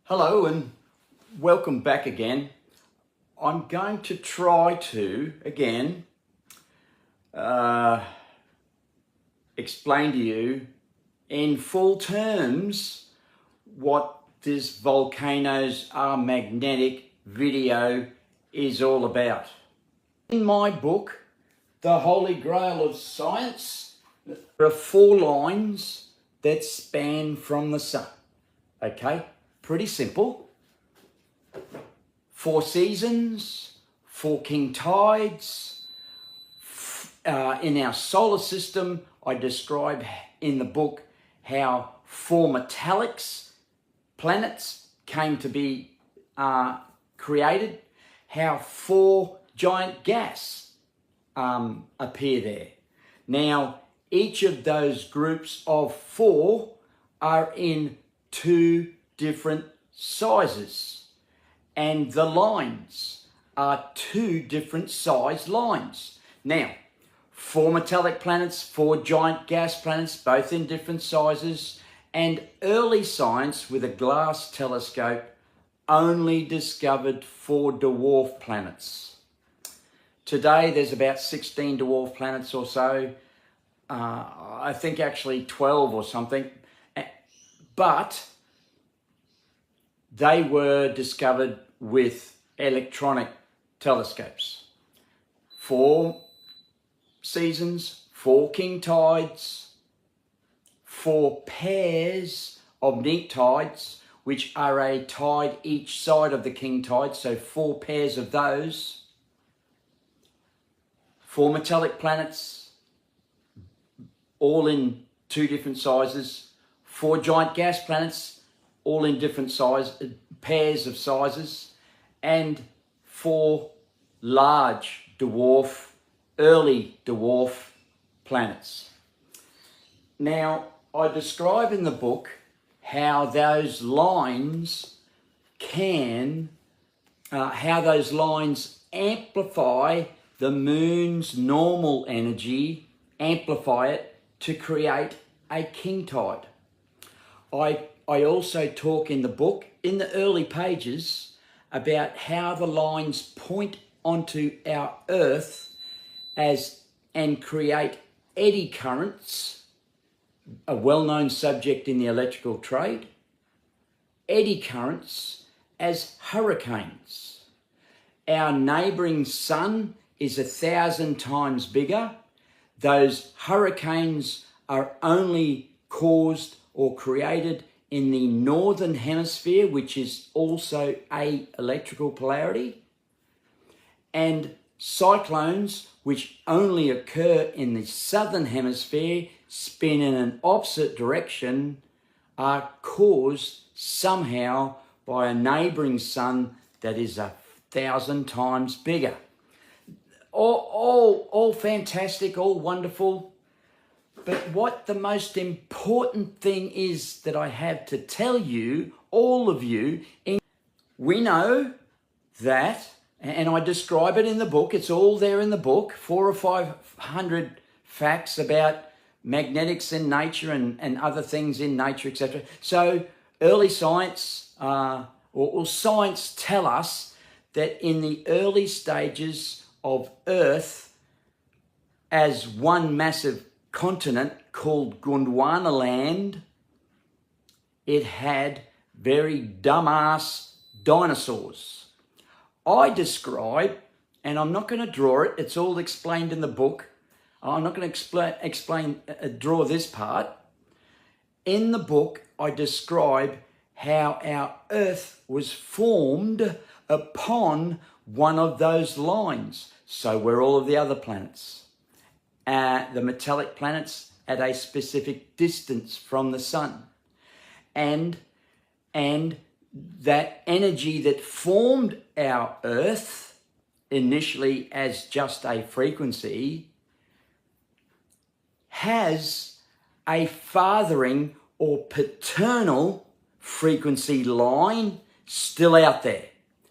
Hello and welcome back again. I'm going to try to, again, explain to you in full terms what this Volcanoes Are Magnetic video is all about. In my book, The Holy Grail of Science, there are 4 lines that span from the sun. Okay? Pretty simple. 4 seasons, 4 king tides. In our solar system, I describe in the book how 4 metallics, planets, came to be created, how 4 giant gas appear there. Now, each of those groups of 4 are in 2 different sizes, and the lines are 2 different size lines. Now, 4 metallic planets, 4 giant gas planets, both in different sizes, and early science with a glass telescope only discovered 4 dwarf planets. Today there's about 16 dwarf planets or so, I think actually 12 or something, but they were discovered with electronic telescopes. 4 seasons, 4 king tides, 4 pairs of neap tides, which are a tide each side of the king tide, so 4 pairs of those. 4 metallic planets, all in 2 different sizes. 4 giant gas planets, all in different pairs of sizes, and 4 large dwarf, early dwarf planets. Now, I describe in the book how those lines amplify the moon's normal energy, amplify it to create a king tide. I also talk in the book, in the early pages, about how the lines point onto our Earth and create eddy currents, a well-known subject in the electrical trade, eddy currents as hurricanes. Our neighbouring sun is 1,000 times bigger. Those hurricanes are only caused or created in the northern hemisphere, which is also a electrical polarity, and cyclones, which only occur in the southern hemisphere, spin in an opposite direction, are caused somehow by a neighbouring sun that is 1,000 times bigger. All fantastic, all wonderful. But what the most important thing is that I have to tell you, all of you, we know that, and I describe it in the book, it's all there in the book, 400 or 500 facts about magnetics in nature and other things in nature, etc. So early science, or science tell us that in the early stages of Earth, as one massive continent called Gondwana land, it had very dumbass dinosaurs. I describe, and I'm not going to draw it, it's all explained in the book. I'm not going to draw this part. In the book, I describe how our Earth was formed upon one of those lines. So were all of the other planets. The metallic planets at a specific distance from the sun. And that energy that formed our Earth, initially as just a frequency, has a fathering or paternal frequency line still out there,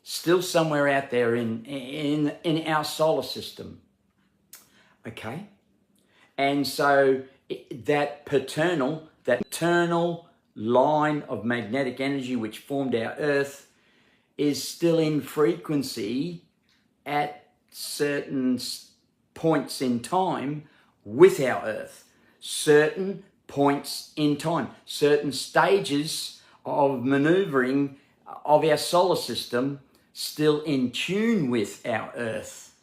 still somewhere out there in our solar system. Okay? And so that paternal line of magnetic energy which formed our Earth is still in frequency at certain points in time with our Earth. Certain points in time, certain stages of maneuvering of our solar system still in tune with our Earth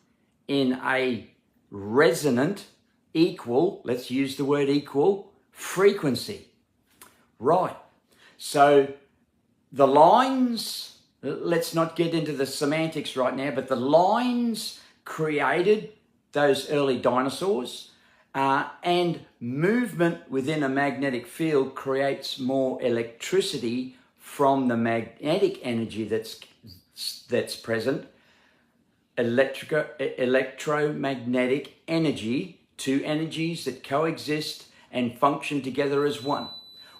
in a resonant, equal, let's use the word equal, frequency. Right. So the lines, let's not get into the semantics right now, but the lines created those early dinosaurs, and movement within a magnetic field creates more electricity from the magnetic energy that's present. Electromagnetic energy, two energies that coexist and function together as one.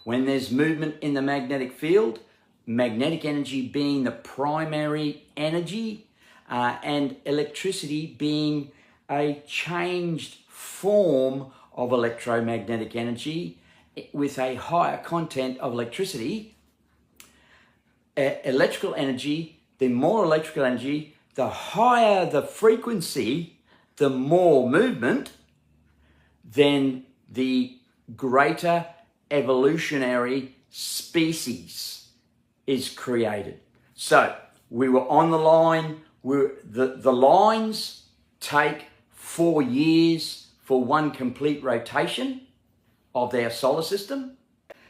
When there's movement in the magnetic field, magnetic energy being the primary energy, and electricity being a changed form of electromagnetic energy with a higher content of electricity. Electrical energy, the more electrical energy, the higher the frequency, the more movement, then the greater evolutionary species is created. So we were on the line. The lines take 4 years for one complete rotation of our solar system.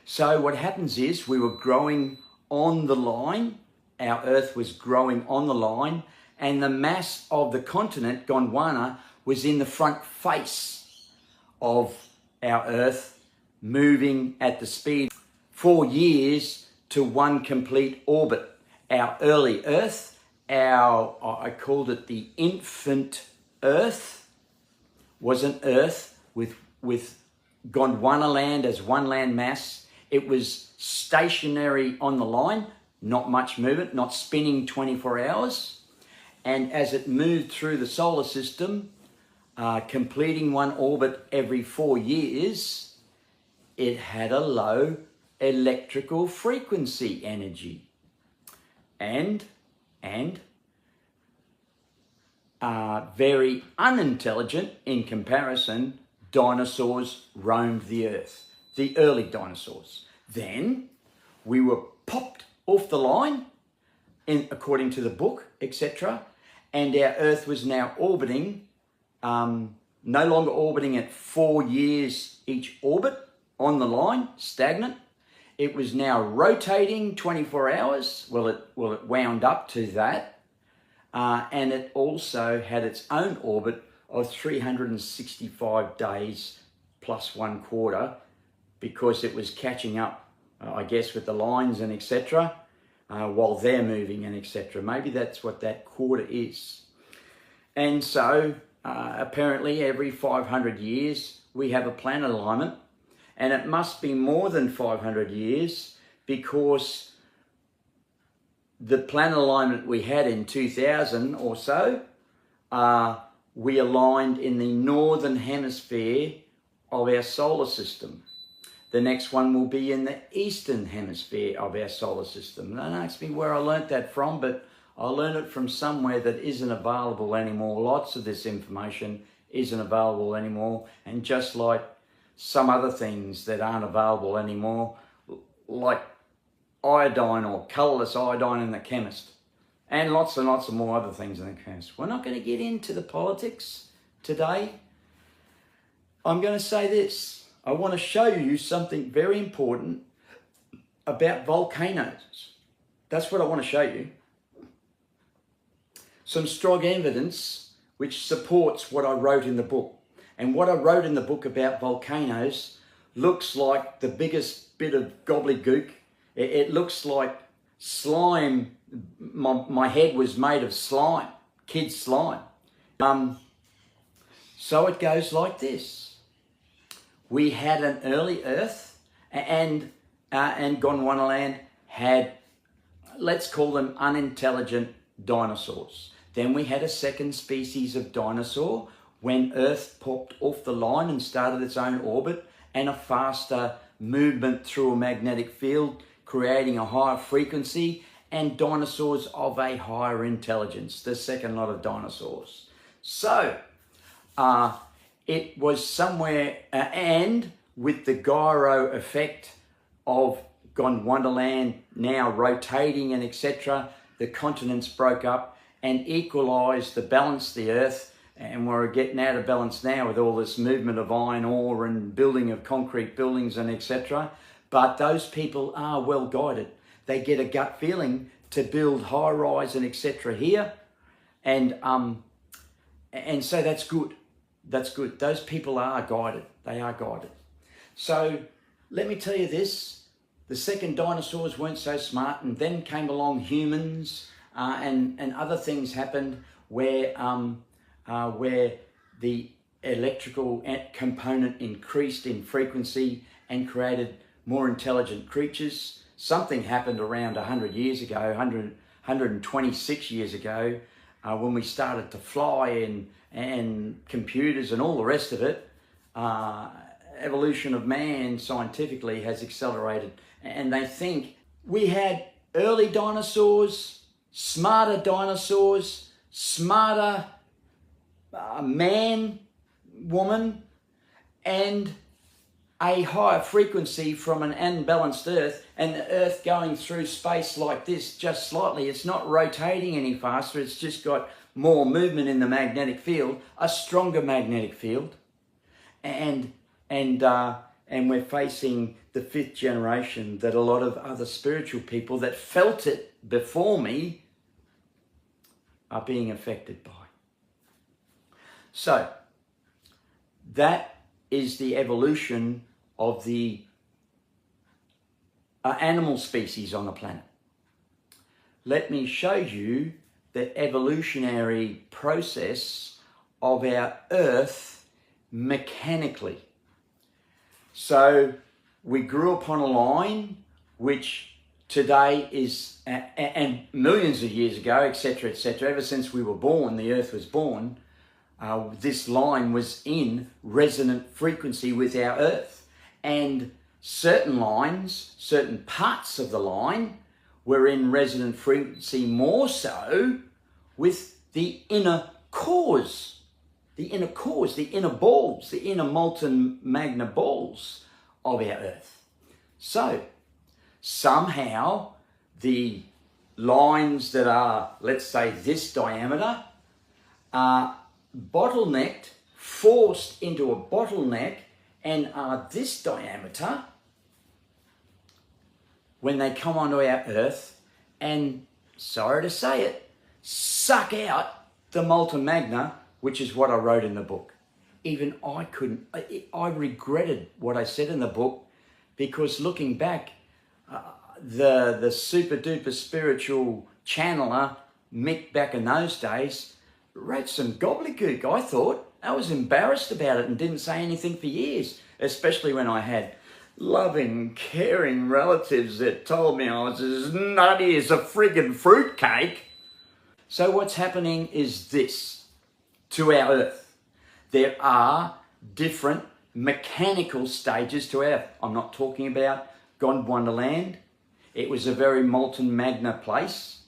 So what happens is we were growing on the line. Our Earth was growing on the line, and the mass of the continent, Gondwana, was in the front face of our Earth, moving at the speed 4 years to one complete orbit. Our early Earth, I called it the infant Earth, was an Earth with Gondwana land as one land mass. It was stationary on the line, not much movement, not spinning 24 hours. And as it moved through the solar system, completing one orbit every 4 years, it had a low electrical frequency energy. And very unintelligent in comparison, dinosaurs roamed the Earth, the early dinosaurs. Then we were popped off the line, according to the book, etc. And our Earth was now orbiting, no longer orbiting at 4 years each orbit on the line, stagnant. It was now rotating 24 hours. Well, it wound up to that. And it also had its own orbit of 365 days plus 1/4, because it was catching up, I guess, with the lines and etc. While they're moving and etc. Maybe that's what that quarter is. And so apparently every 500 years we have a planet alignment, and it must be more than 500 years, because the planet alignment we had in 2000 or so, we aligned in the northern hemisphere of our solar system. The next one will be in the eastern hemisphere of our solar system. Don't ask me where I learnt that from, but I learned it from somewhere that isn't available anymore. Lots of this information isn't available anymore. And just like some other things that aren't available anymore, like iodine or colourless iodine in the chemist, and lots of more other things in the chemist. We're not going to get into the politics today. I'm going to say this. I want to show you something very important about volcanoes. That's what I want to show you. Some strong evidence which supports what I wrote in the book. And what I wrote in the book about volcanoes looks like the biggest bit of gobbledygook. It looks like slime. My head was made of slime, kids' slime. So it goes like this. We had an early Earth, and Gondwana land had, let's call them unintelligent dinosaurs. Then we had a second species of dinosaur when Earth popped off the line and started its own orbit, and a faster movement through a magnetic field, creating a higher frequency, and dinosaurs of a higher intelligence, the second lot of dinosaurs. So, it was somewhere, and with the gyro effect of Gondwanaland now rotating and etc., the continents broke up and equalised the balance of the earth, and we're getting out of balance now with all this movement of iron ore and building of concrete buildings and etc. But those people are well guided. They get a gut feeling to build high rise and etc. here, and so that's good. That's good. Those people are guided. They are guided. So let me tell you this: the second dinosaurs weren't so smart, and then came along humans, and other things happened where the electrical component increased in frequency and created more intelligent creatures. Something happened around 100 years ago, 126 years ago, when we started to fly and computers and all the rest of it. Evolution of man scientifically has accelerated, and they think we had early dinosaurs, smarter man, woman, and a higher frequency from an unbalanced Earth, and the Earth going through space like this just slightly. It's not rotating any faster, it's just got more movement in the magnetic field, a stronger magnetic field, and we're facing the fifth generation that a lot of other spiritual people that felt it before me are being affected by. So, that is the evolution of the animal species on the planet. Let me show you the evolutionary process of our Earth mechanically. So, we grew upon a line which today is, and millions of years ago, etc., ever since we were born, the Earth was born, this line was in resonant frequency with our Earth. And certain lines, certain parts of the line were in resonant frequency more so with the inner cores, the inner balls, the inner molten magna balls of our Earth. So somehow the lines that are, let's say, this diameter are bottlenecked, forced into a bottleneck, and are this diameter when they come onto our Earth and, sorry to say it, suck out the molten magna, which is what I wrote in the book. Even I regretted what I said in the book, because looking back, the super duper spiritual channeler, Mick, back in those days, wrote some gobbledygook. I thought I was embarrassed about it and didn't say anything for years, especially when I had loving, caring relatives that told me I was as nutty as a friggin' fruitcake. So what's happening is this to our Earth. There are different mechanical stages to Earth. I'm not talking about Gondwanaland. It was a very molten magna place,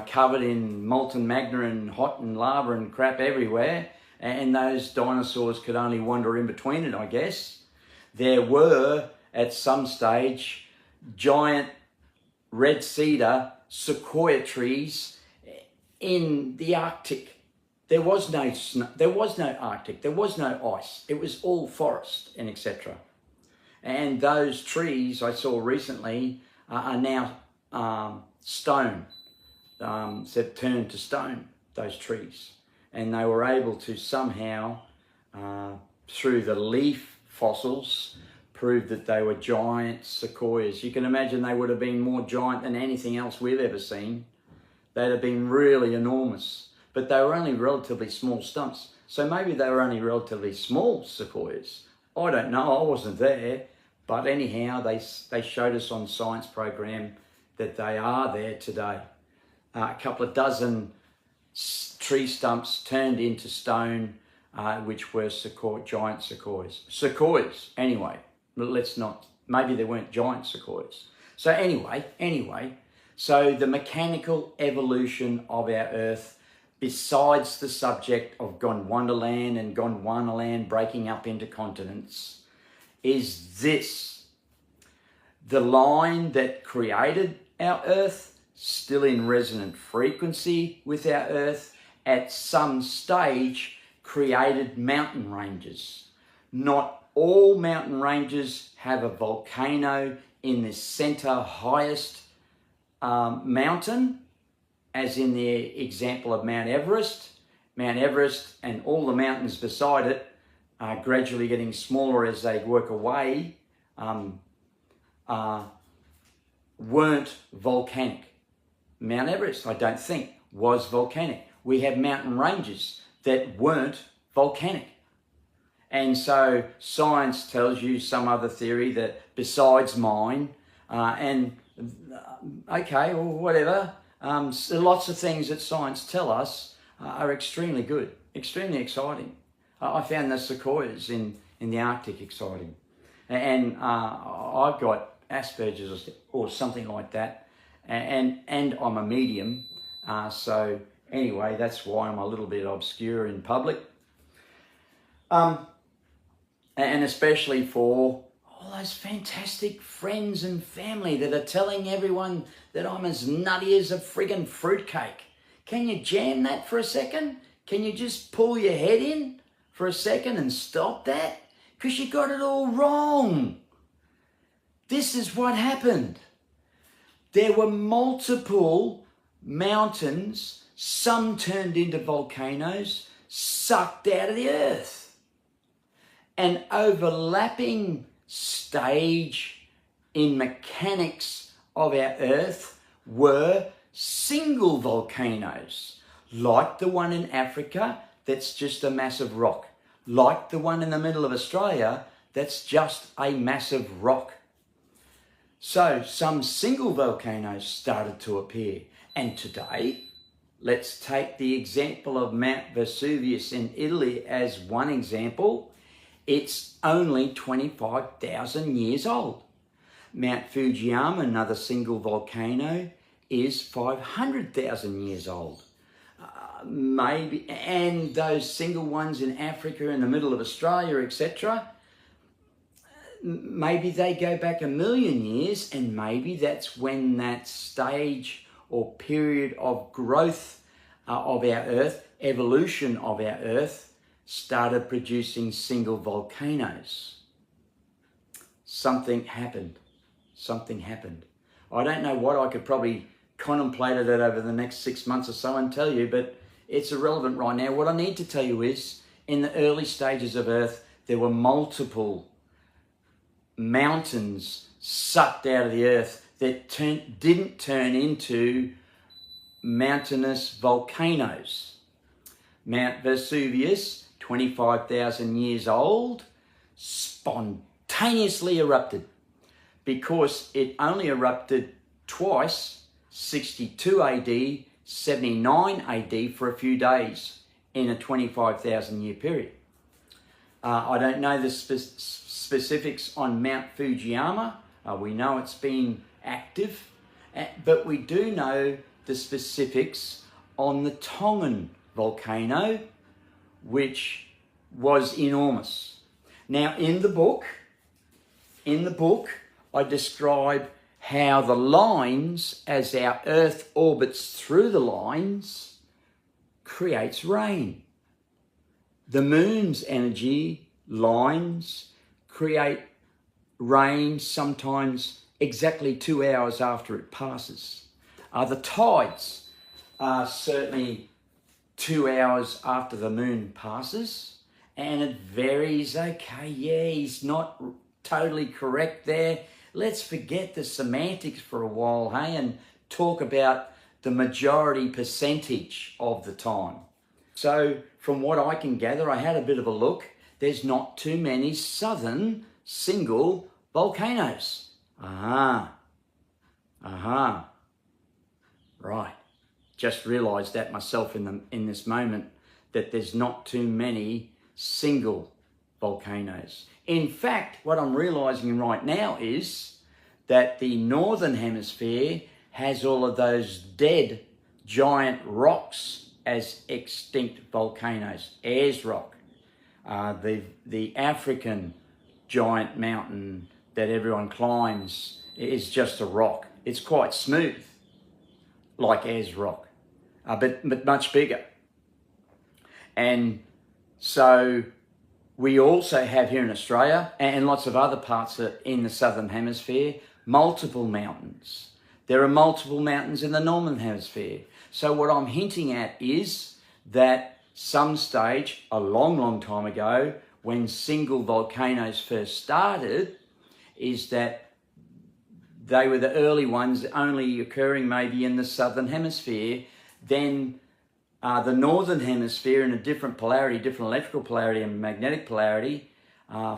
covered in molten magna and hot and lava and crap everywhere, and those dinosaurs could only wander in between it, I guess. There were, at some stage, giant red cedar sequoia trees in the Arctic. There was no snow, there was no Arctic, there was no ice. It was all forest and etc. And those trees I saw recently are now stone. They've turned to stone, those trees. And they were able to somehow, through the leaf fossils, prove that they were giant sequoias. You can imagine they would have been more giant than anything else we've ever seen. They'd have been really enormous, but they were only relatively small stumps. So maybe they were only relatively small sequoias. I don't know, I wasn't there. But anyhow, they showed us on the science program that they are there today. A couple of dozen tree stumps turned into stone, which were giant sequoias. Sequoias, anyway. Let's not Maybe there weren't giant sequoias. So anyway, so the mechanical evolution of our Earth, besides the subject of Gondwanaland and Gondwanaland breaking up into continents, is this: the line that created our Earth, still in resonant frequency with our Earth, at some stage created mountain ranges. Not all mountain ranges have a volcano in the center highest mountain, as in the example of Mount Everest. Mount Everest and all the mountains beside it are gradually getting smaller as they work away, weren't volcanic. Mount Everest, I don't think, was volcanic. We have mountain ranges that weren't volcanic. And so science tells you some other theory that besides mine, okay, or whatever, lots of things that science tell us are extremely good, extremely exciting. I found the sequoias in the Arctic exciting. And I've got Asperger's or something like that, and I'm a medium, so anyway, that's why I'm a little bit obscure in public. And especially for all those fantastic friends and family that are telling everyone that I'm as nutty as a friggin' fruitcake. Can you jam that for a second? Can you just pull your head in for a second and stop that? Because you got it all wrong. This is what happened. There were multiple mountains, some turned into volcanoes, sucked out of the earth. An overlapping stage in mechanics of our Earth were single volcanoes, like the one in Africa that's just a massive rock, like the one in the middle of Australia that's just a massive rock. So some single volcanoes started to appear, and today, let's take the example of Mount Vesuvius in Italy as one example. It's only 25,000 years old. Mount Fujiyama, another single volcano, is 500,000 years old. Maybe, and those single ones in Africa, in the middle of Australia, etc., maybe they go back 1 million years, and maybe that's when that stage or period of growth of our Earth, evolution of our Earth, started producing single volcanoes. Something happened. Something happened. I don't know what. I could probably contemplate it over the next 6 months or so and tell you, but it's irrelevant right now. What I need to tell you is, in the early stages of Earth, there were multiple mountains sucked out of the Earth that didn't turn into mountainous volcanoes. Mount Vesuvius, 25,000 years old, spontaneously erupted because it only erupted twice, 62 AD, 79 AD, for a few days in a 25,000 year period. I don't know the specifics on Mount Fujiyama. We know it's been active, but we do know the specifics on the Tongan volcano, which was enormous. Now, in the book, I describe how the lines, as our Earth orbits through the lines, creates rain. The moon's energy lines create rain sometimes exactly 2 hours after it passes. The tides are certainly 2 hours after the moon passes, and it varies. Okay, yeah, he's not totally correct there. Let's forget the semantics for a while, hey, and talk about the majority percentage of the time. So from what I can gather, I had a bit of a look, there's not too many southern single volcanoes. Right. Just realised that myself in this moment, that there's not too many single volcanoes. In fact, what I'm realising right now is that the northern hemisphere has all of those dead giant rocks as extinct volcanoes. Ayers Rock, the African giant mountain that everyone climbs is just a rock. It's quite smooth, like Ayers Rock, but much bigger. And so we also have here in Australia and lots of other parts in the southern hemisphere, multiple mountains. There are multiple mountains in the northern hemisphere. So what I'm hinting at is that some stage, a long, long time ago, when single volcanoes first started, is that they were the early ones only occurring maybe in the southern hemisphere. Then the northern hemisphere, in a different polarity, different electrical polarity and magnetic polarity,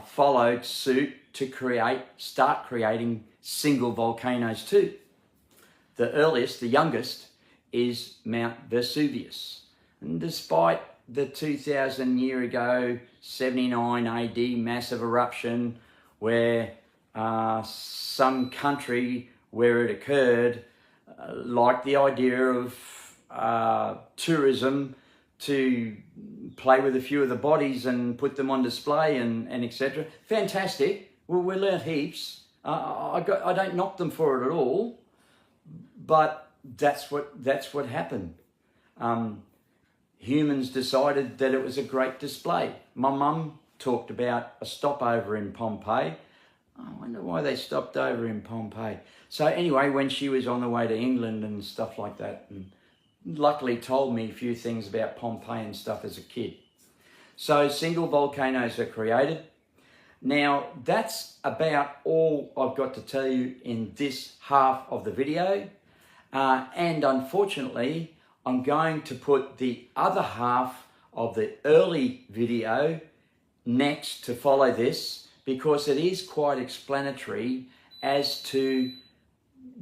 followed suit to start creating single volcanoes too. The earliest, the youngest, is Mount Vesuvius. And despite the 2,000 year ago, 79 AD massive eruption where some country where it occurred liked the idea of tourism to play with a few of the bodies and put them on display and etc. Fantastic. Well, we learnt heaps. I don't knock them for it at all, but that's what happened. Humans decided that it was a great display. My mum talked about a stopover in Pompeii. I wonder why they stopped over in Pompeii. So anyway, when she was on the way to England and stuff like that, and luckily told me a few things about Pompeii and stuff as a kid. So single volcanoes are created. Now, that's about all I've got to tell you in this half of the video. And unfortunately, I'm going to put the other half of the early video next to follow this, because it is quite explanatory as to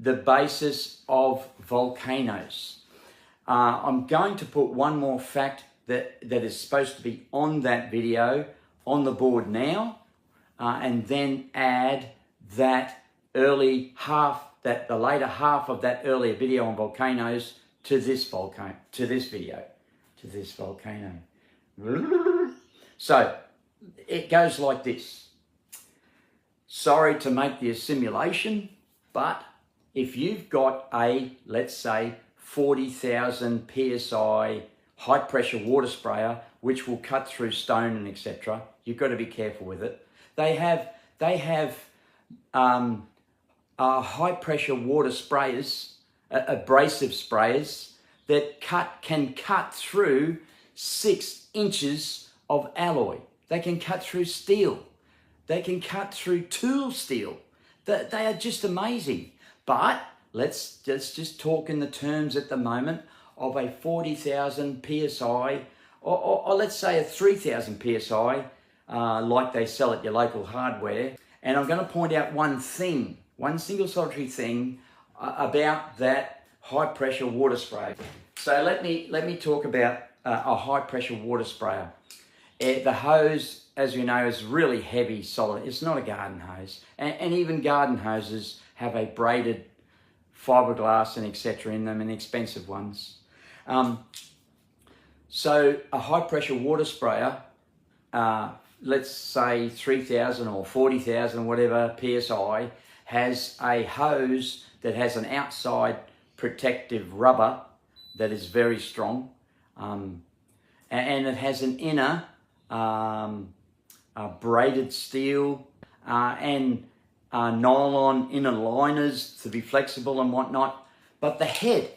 the basis of volcanoes. I'm going to put one more fact that is supposed to be on that video on the board now, and then add that early half, the later half of that earlier video on volcanoes to this volcano, to this volcano. So it goes like this. Sorry to make the assimilation, but if you've got a, let's say, 40,000 PSI high pressure water sprayer, which will cut through stone and etc., you've got to be careful with it. They have high pressure water sprayers, abrasive sprayers that can cut through 6 inches of alloy. They can cut through steel. They can cut through tool steel. They are just amazing. But let's just talk in the terms at the moment of a 40,000 PSI, or let's say a 3,000 PSI, like they sell at your local hardware. And I'm going to point out one thing, one single solitary thing about that high pressure water spray. So let me talk about a high pressure water sprayer. The hose, as you know, is really heavy, solid. It's not a garden hose. And even garden hoses have a braided fiberglass and etc. in them, and expensive ones. So a high pressure water sprayer, let's say 3,000 or 40,000, whatever PSI, has a hose that has an outside protective rubber that is very strong, and it has an inner braided steel and nylon inner liners to be flexible and whatnot. But the head,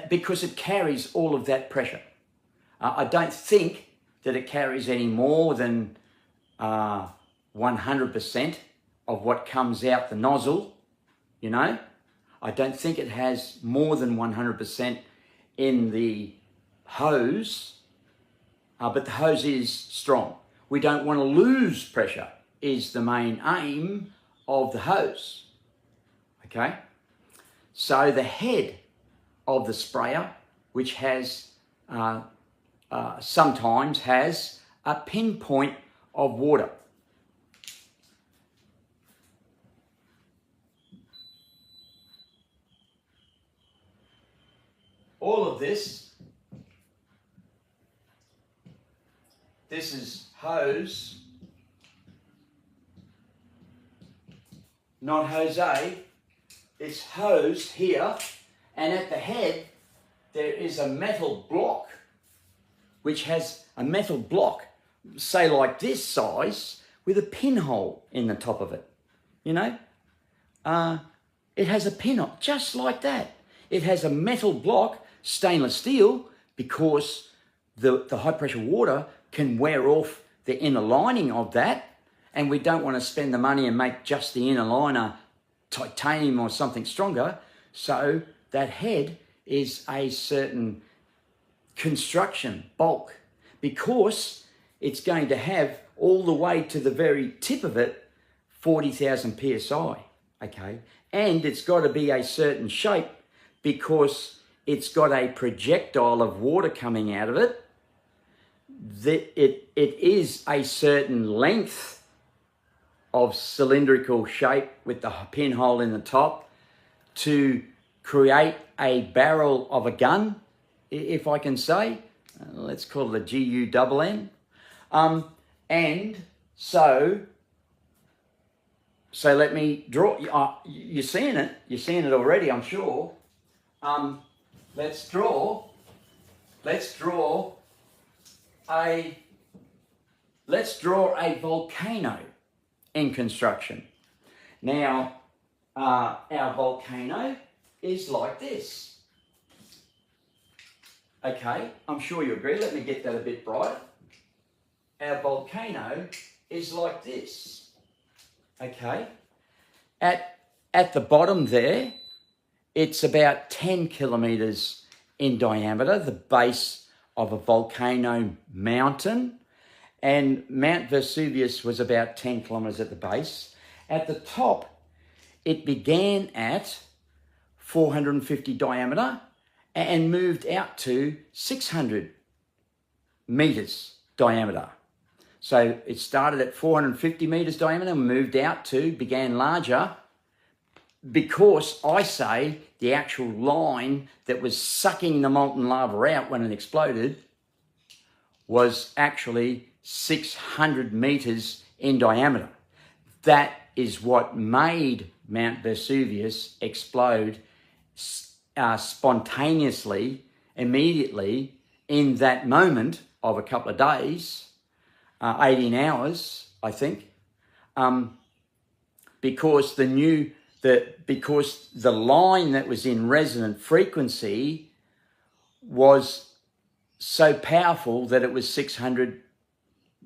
because it carries all of that pressure, I don't think that it carries any more than 100% of what comes out the nozzle, you know. I don't think it has more than 100% in the hose, but the hose is strong. We don't want to lose pressure is the main aim of the hose, okay? So the head of the sprayer, which has sometimes has a pinpoint of water. all of this is hose, not Jose, it's hose here, and at the head there is a metal block, which has a metal block, say like this size, with a pinhole in the top of it, you know? It has a pinhole, just like that. It has a metal block, stainless steel, because the high pressure water can wear off the inner lining of that, and we don't want to spend the money and make just the inner liner titanium or something stronger. So that head is a certain construction, bulk, because it's going to have all the way to the very tip of it 40,000 psi, okay? And it's got to be a certain shape because it's got a projectile of water coming out of it. It is a certain length of cylindrical shape with the pinhole in the top to create a barrel of a gun, if I can say. Let's call it a GUNN. And so let me draw. You're seeing it. You're seeing it already, I'm sure. Let's draw a volcano in construction. Now, our volcano is like this. Okay, I'm sure you agree. Let me get that a bit brighter. Our volcano is like this. Okay, at the bottom there, it's about 10 kilometers in diameter, the base of a volcano mountain, and Mount Vesuvius was about 10 kilometers at the base. At the top, it began at 450 diameter and moved out to 600 meters diameter. So it started at 450 meters diameter and moved out to, began larger, because I say the actual line that was sucking the molten lava out when it exploded was actually 600 meters in diameter. That is what made Mount Vesuvius explode spontaneously, immediately, in that moment of a couple of days, 18 hours, I think, because the line that was in resonant frequency was so powerful that it was 600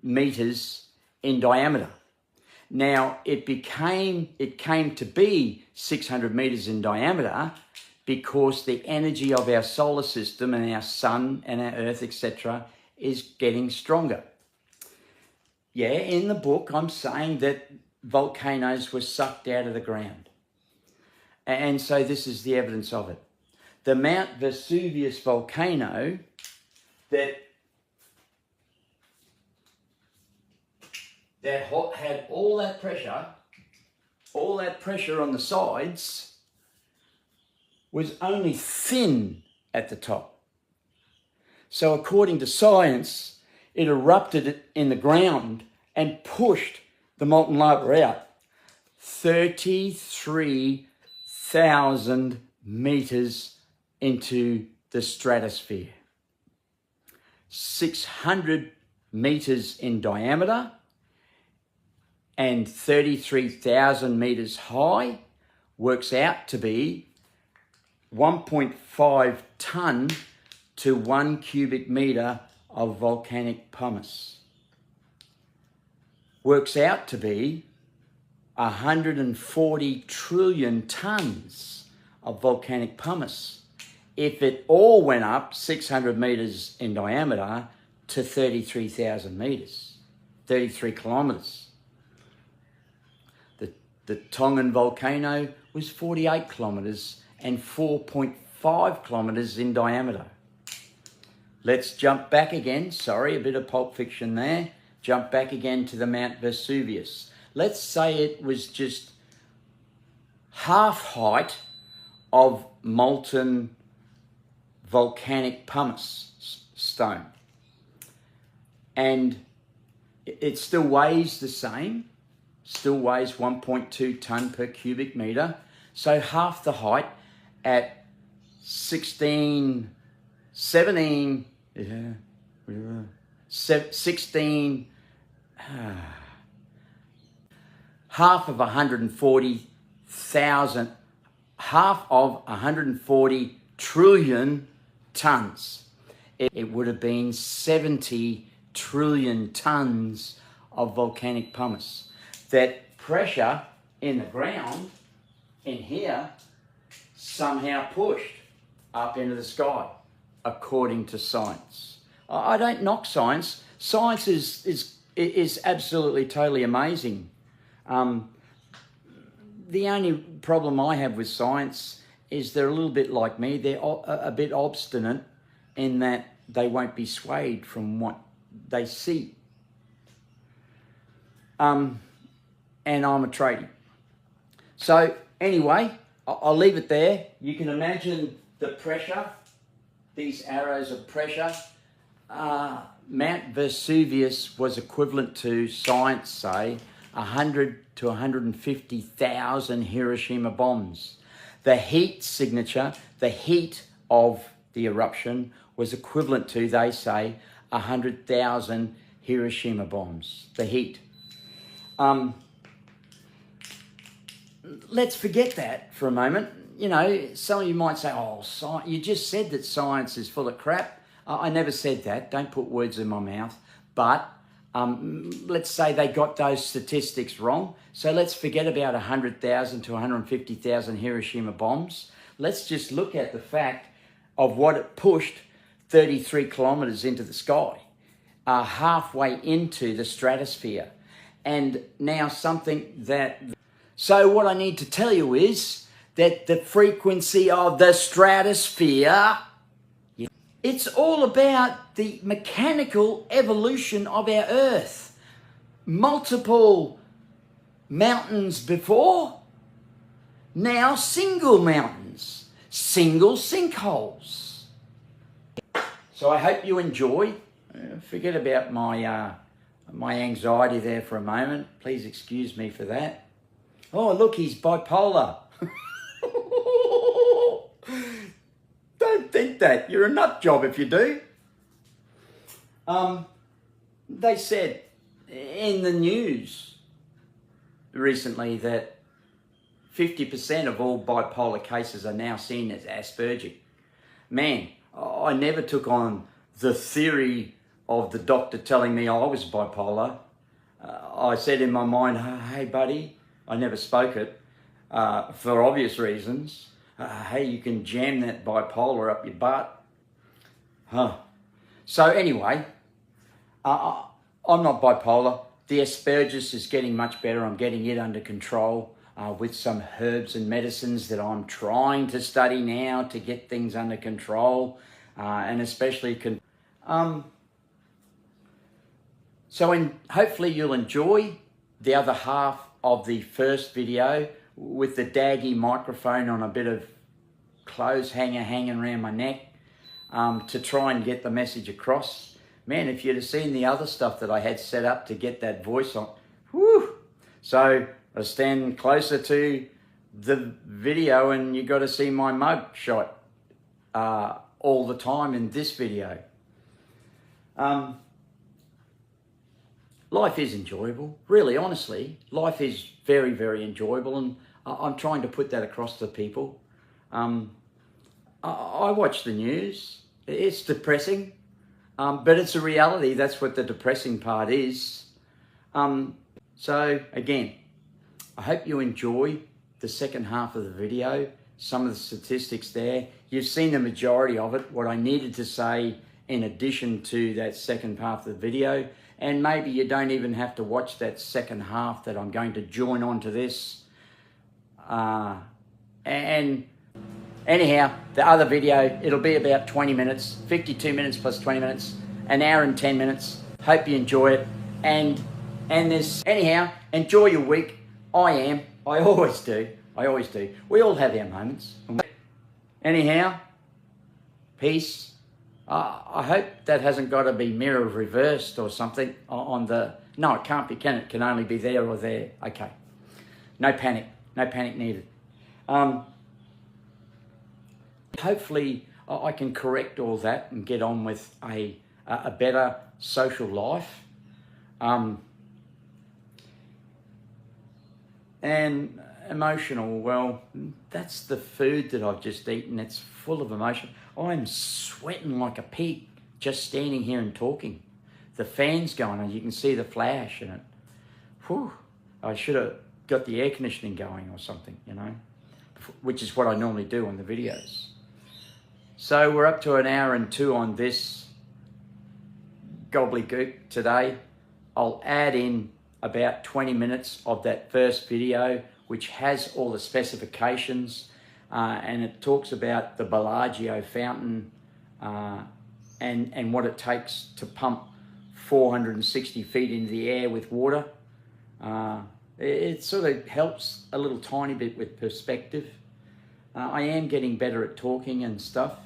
meters in diameter. Now, it came to be 600 meters in diameter because the energy of our solar system and our sun and our earth, etc., is getting stronger. Yeah, in the book, I'm saying that volcanoes were sucked out of the ground. And so this is the evidence of it. The Mount Vesuvius volcano that had all that pressure on the sides, was only thin at the top. So according to science, it erupted in the ground and pushed the molten lava out 33,000 meters into the stratosphere. 600 meters in diameter and 33,000 meters high works out to be 1.5 ton to 1 cubic meter of volcanic pumice. Works out to be 140 trillion tons of volcanic pumice if it all went up 600 meters in diameter to 33,000 meters, 33 kilometers. The Tongan volcano was 48 kilometers and 4.5 kilometers in diameter. Let's jump back again. Sorry, a bit of Pulp Fiction there. Jump back again to the Mount Vesuvius. Let's say it was just half height of molten volcanic pumice stone. And it still weighs the same, still weighs 1.2 tonne per cubic metre. So half the height at 16, half of 140,000, half of 140 trillion tonnes. It would have been 70 trillion tonnes of volcanic pumice. That pressure in the ground, in here, somehow pushed up into the sky, according to science. I don't knock science. Science is absolutely totally amazing. The only problem I have with science is they're a little bit like me. They're a bit obstinate in that they won't be swayed from what they see. And I'm a tradie. So anyway, I'll leave it there. You can imagine the pressure, these arrows of pressure. Mount Vesuvius was equivalent to, science say, 100 to 150,000 Hiroshima bombs. The heat signature, the heat of the eruption was equivalent to, they say, 100,000 Hiroshima bombs. The heat. Let's forget that for a moment. You know, some of you might say, oh, you just said that science is full of crap. I never said that. Don't put words in my mouth. But let's say they got those statistics wrong. So let's forget about 100,000 to 150,000 Hiroshima bombs. Let's just look at the fact of what it pushed 33 kilometres into the sky, halfway into the stratosphere. And now something that... So what I need to tell you is that the frequency of the stratosphere, it's all about the mechanical evolution of our Earth. Multiple mountains before, now single mountains, single sinkholes. So I hope you enjoy. Forget about my anxiety there for a moment. Please excuse me for that. Oh, look, he's bipolar. Don't think that. You're a nut job if you do. They said in the news recently that 50% of all bipolar cases are now seen as Aspergic. Man, I never took on the theory of the doctor telling me I was bipolar. I said in my mind, hey buddy, I never spoke it for obvious reasons. Hey, you can jam that bipolar up your butt. So anyway, I'm not bipolar. The Aspergis is getting much better. I'm getting it under control with some herbs and medicines that I'm trying to study now to get things under control, and especially hopefully you'll enjoy the other half of the first video with the daggy microphone on a bit of clothes hanger hanging around my neck to try and get the message across. Man, if you'd have seen the other stuff that I had set up to get that voice on, whew. So I stand closer to the video and you got to see my mug shot all the time in this video. Life is enjoyable, really, honestly. Life is very, very enjoyable, and I'm trying to put that across to people. I watch the news. It's depressing, but it's a reality. That's what the depressing part is. So, again, I hope you enjoy the second half of the video, some of the statistics there. You've seen the majority of it, what I needed to say in addition to that second half of the video. And maybe you don't even have to watch that second half that I'm going to join on to this. And anyhow, the other video, it'll be about 20 minutes, 52 minutes plus 20 minutes, an hour and 10 minutes. Hope you enjoy it. And anyhow, enjoy your week. I always do. We all have our moments. Anyhow, peace. I hope that hasn't got to be mirror reversed or something on the... No, it can't be, can it? It can only be there or there. Okay. No panic. No panic needed. Hopefully I can correct all that and get on with a better social life. And emotional, well, that's the food that I've just eaten. It's full of emotion. I'm sweating like a pig just standing here and talking. The fan's going on. You can see the flash in it. Whew. I should have got the air conditioning going or something, you know, which is what I normally do on the videos. So we're up to 1 hour and 2 on this gobbledygook today. I'll add in about 20 minutes of that first video, which has all the specifications, and it talks about the Bellagio fountain and what it takes to pump 460 feet into the air with water. It sort of helps a little tiny bit with perspective. I am getting better at talking and stuff.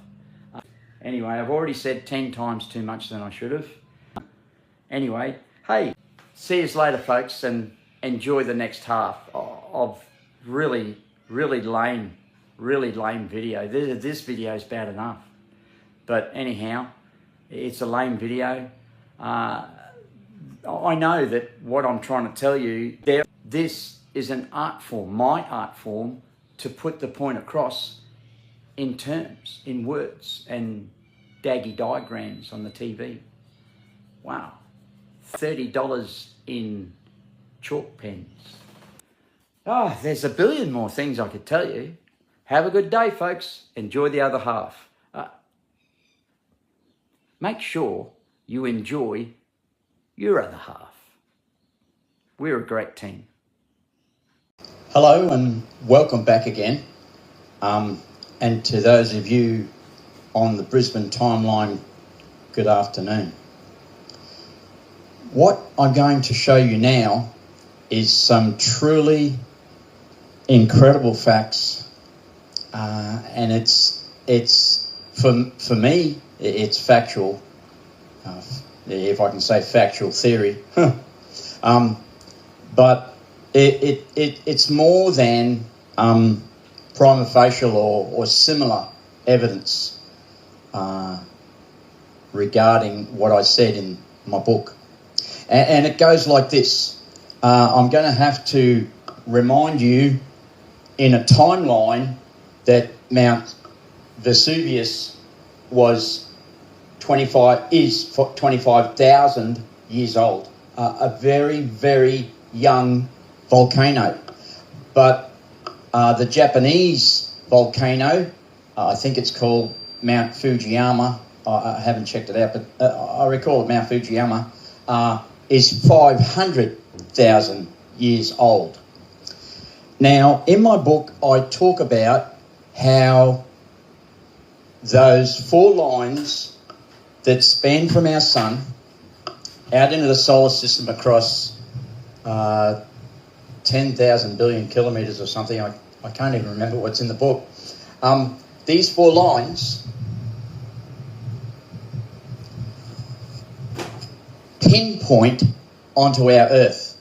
Anyway, I've already said 10 times too much than I should have. Anyway, hey, see you later, folks, and enjoy the next half of really lame video. This video is bad enough. But anyhow, it's a lame video. I know that what I'm trying to tell you, this is an art form, my art form, to put the point across in terms, in words, and daggy diagrams on the TV. Wow. $30 in chalk pens. Oh, there's a billion more things I could tell you. Have a good day, folks. Enjoy the other half. Make sure you enjoy your other half. We're a great team. Hello and welcome back again. And to those of you on the Brisbane timeline, good afternoon. What I'm going to show you now is some truly incredible facts, and it's for me it's factual, if I can say factual theory, but it's more than prima facie or similar evidence regarding what I said in my book. And it goes like this. I'm going to have to remind you in a timeline that Mount Vesuvius is 25,000 years old. A very, very young volcano. But the Japanese volcano, I think it's called Mount Fujiyama. I haven't checked it out, but I recall it, Mount Fujiyama, is 500,000 years old. Now, in my book, I talk about how those 4 lines that span from our sun out into the solar system across 10,000 billion kilometres or something, I can't even remember what's in the book. These 4 lines pinpoint onto our Earth.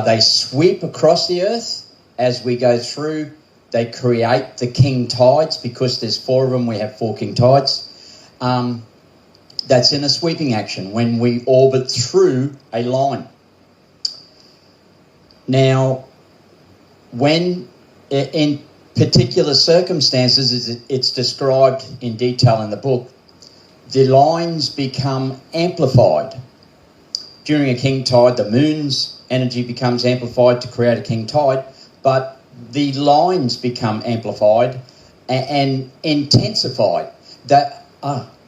They sweep across the Earth as we go through. They create the king tides because there's 4 of them. We have 4 king tides. That's in a sweeping action when we orbit through a line. Now, when in particular circumstances, it's described in detail in the book, the lines become amplified. During a king tide, the moon's energy becomes amplified to create a king tide, but the lines become amplified and intensified. That,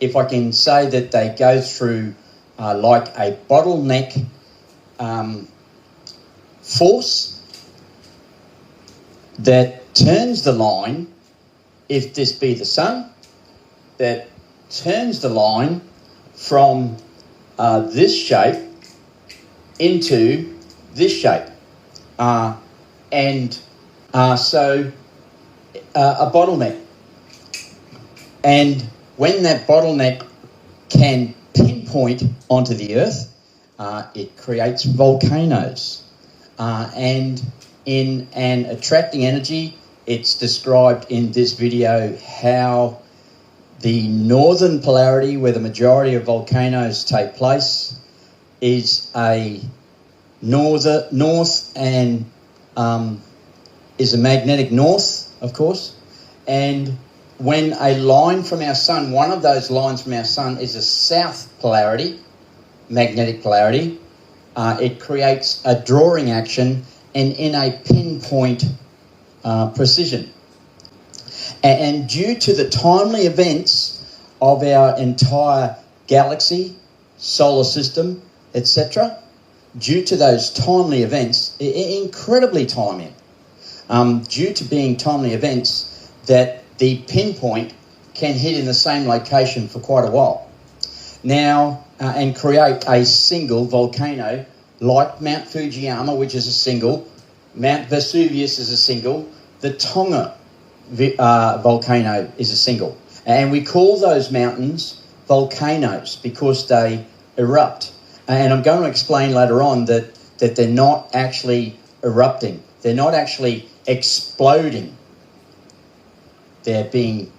if I can say that they go through like a bottleneck force that turns the line, if this be the sun, that turns the line from this shape into this shape. So a bottleneck. And when that bottleneck can pinpoint onto the Earth, it creates volcanoes. And in an attracting energy, it's described in this video how the northern polarity, where the majority of volcanoes take place, is a north and is a magnetic north, of course. And when a line from our sun, one of those lines from our sun is a south polarity, magnetic polarity, it creates a drawing action and in a pinpoint precision. And due to the timely events of our entire galaxy, solar system, etc., due to those timely events, incredibly timely, due to being timely events, that the pinpoint can hit in the same location for quite a while. Now, and create a single volcano like Mount Fujiyama, which is a single, Mount Vesuvius is a single, the Tonga volcano is a single. And we call those mountains volcanoes because they erupt. And I'm going to explain later on that they're not actually erupting. They're not actually exploding. They're being...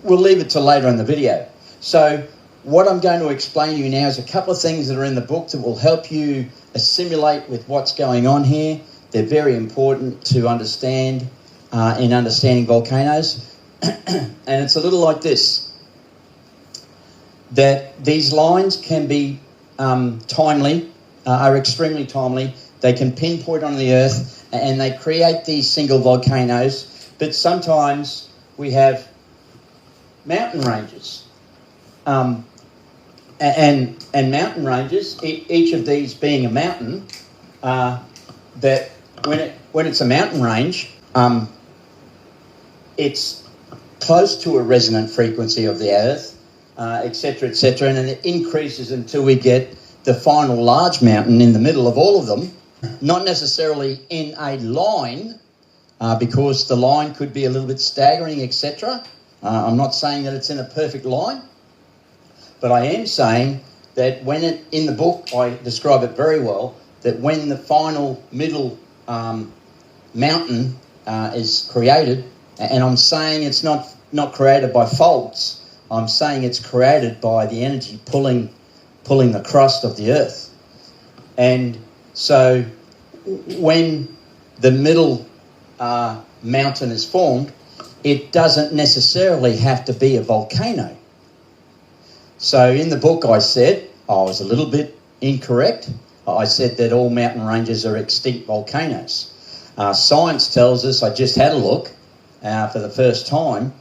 We'll leave it till later in the video. So what I'm going to explain to you now is a couple of things that are in the book that will help you assimilate with what's going on here. They're very important to understand in understanding volcanoes. And it's a little like this, that these lines can be timely, are extremely timely. They can pinpoint on the Earth and they create these single volcanoes. But sometimes we have mountain ranges. And mountain ranges, each of these being a mountain, that when it's a mountain range, it's close to a resonant frequency of the Earth, etc., etc., and then it increases until we get the final large mountain in the middle of all of them, not necessarily in a line, because the line could be a little bit staggering, etc. I'm not saying that it's in a perfect line, but I am saying that when in the book I describe it very well, that when the final middle mountain is created, and I'm saying it's not created by faults, I'm saying it's created by the energy pulling the crust of the Earth. And so when the middle mountain is formed, it doesn't necessarily have to be a volcano. So in the book I said, I was a little bit incorrect. I said that all mountain ranges are extinct volcanoes. Science tells us, I just had a look for the first time,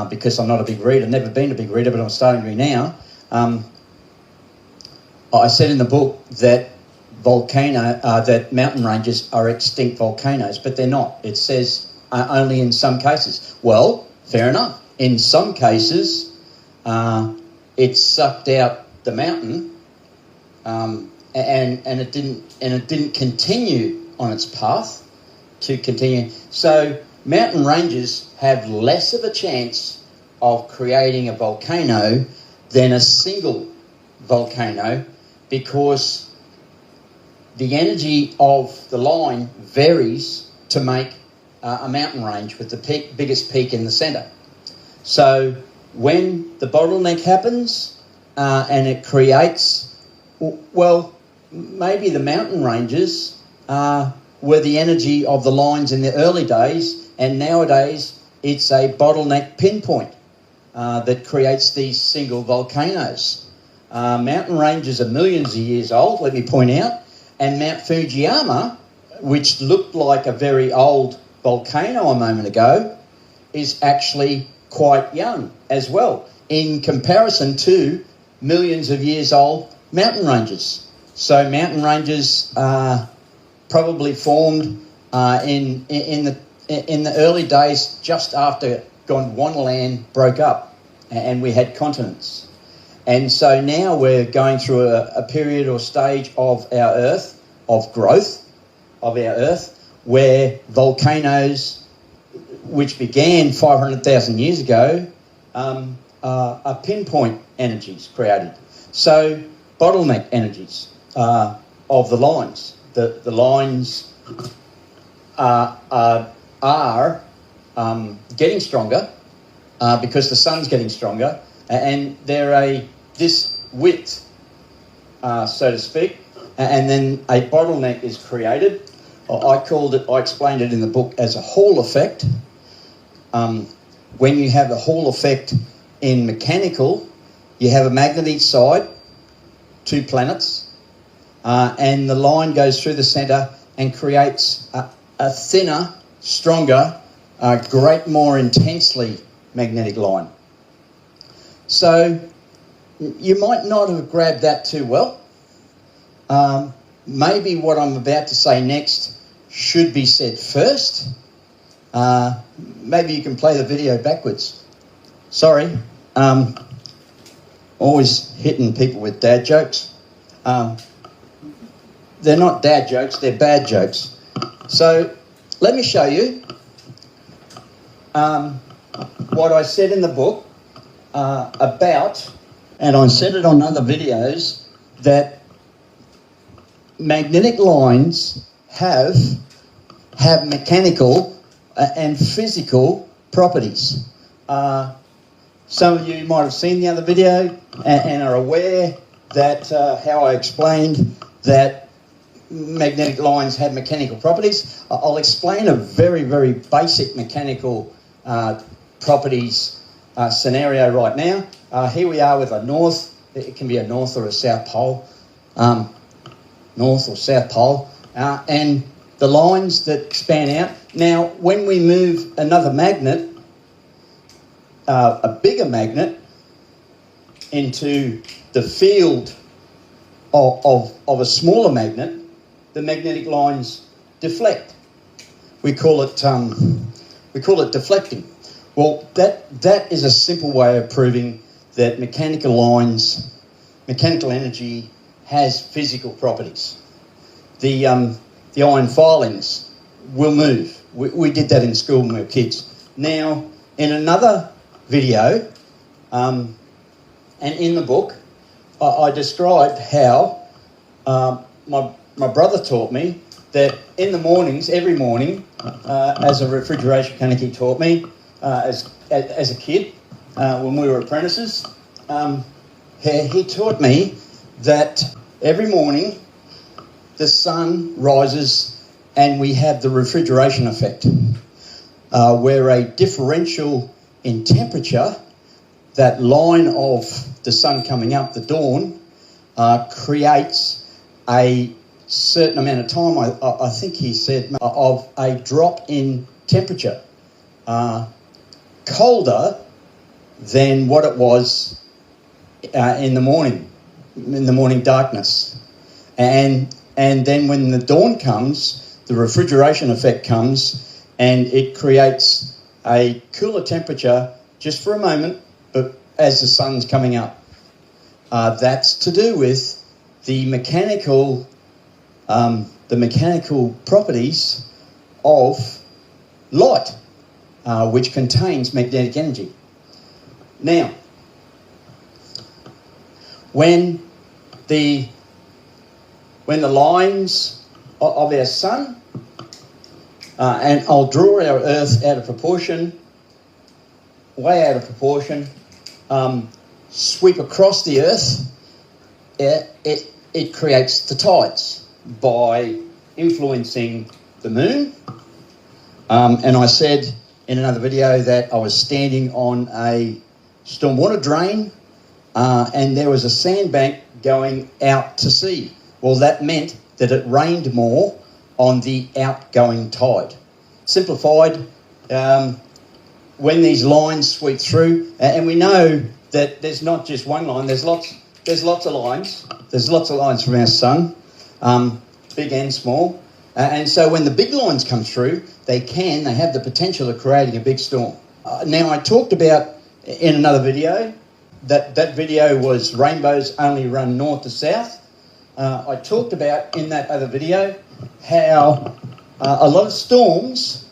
because I'm not a big reader, never been a big reader, but I'm starting to be now. I said in the book that that mountain ranges are extinct volcanoes, but they're not. It says only in some cases. Well, fair enough. In some cases, it sucked out the mountain, and it didn't continue on its path to continue. So mountain ranges have less of a chance of creating a volcano than a single volcano, because the energy of the line varies to make a mountain range with the biggest peak in the centre. So when the bottleneck happens and it creates, well, maybe the mountain ranges were the energy of the lines in the early days, and nowadays it's a bottleneck pinpoint that creates these single volcanoes. Mountain ranges are millions of years old, let me point out, and Mount Fujiyama, which looked like a very old volcano a moment ago, is actually quite young as well in comparison to millions of years old mountain ranges. So mountain ranges probably formed in the early days, just after Gondwanaland broke up and we had continents. And so now we're going through a period or stage of our Earth, of growth of our Earth, where volcanoes, which began 500,000 years ago, are pinpoint energies created. So bottleneck energies of the lines. The lines are getting stronger because the sun's getting stronger, and they're this width, so to speak, and then a bottleneck is created. I explained it in the book as a Hall effect. When you have a Hall effect in mechanical, you have a magnet each side, 2 planets, and the line goes through the centre and creates a thinner, stronger, more intensely magnetic line. So you might not have grabbed that too well. Maybe what I'm about to say next should be said first. Maybe you can play the video backwards. Sorry, always hitting people with dad jokes. They're not dad jokes, they're bad jokes. So let me show you what I said in the book about, and I said it on other videos, that magnetic lines have mechanical and physical properties. Some of you might have seen the other video and are aware that how I explained that magnetic lines have mechanical properties. I'll explain a very, very basic mechanical properties scenario right now. Here we are with a north, it can be a north or a south pole, north or south pole, and the lines that span out. Now, when we move another magnet, a bigger magnet, into the field of a smaller magnet, the magnetic lines deflect. We call it deflecting. Well, that is a simple way of proving that mechanical energy has physical properties. The iron filings will move. We did that in school when we were kids. Now, in another video, and in the book, I described how my brother taught me that in the mornings, every morning, as a refrigeration mechanic, he taught me as a kid when we were apprentices. He taught me that every morning the sun rises and we have the refrigeration effect, where a differential in temperature, that line of the sun coming up, the dawn, creates a certain amount of time, I think he said, of a drop in temperature, colder than what it was in the morning darkness. And then when the dawn comes, the refrigeration effect comes, and it creates a cooler temperature just for a moment, but as the sun's coming up. That's to do with the mechanical properties of light, which contains magnetic energy. Now, when the lines of our sun, and I'll draw our Earth out of proportion, way out of proportion, sweep across the Earth, it creates the tides by influencing the moon. And I said in another video that I was standing on a stormwater drain and there was a sandbank going out to sea. Well, that meant that it rained more on the outgoing tide. Simplified, when these lines sweep through, and we know that there's not just one line, there's lots of lines. There's lots of lines from our sun, big and small. And so when the big lines come through, they have the potential of creating a big storm. Now, I talked about in another video, that video was rainbows only run north to south. I talked about in that other video how a lot of storms,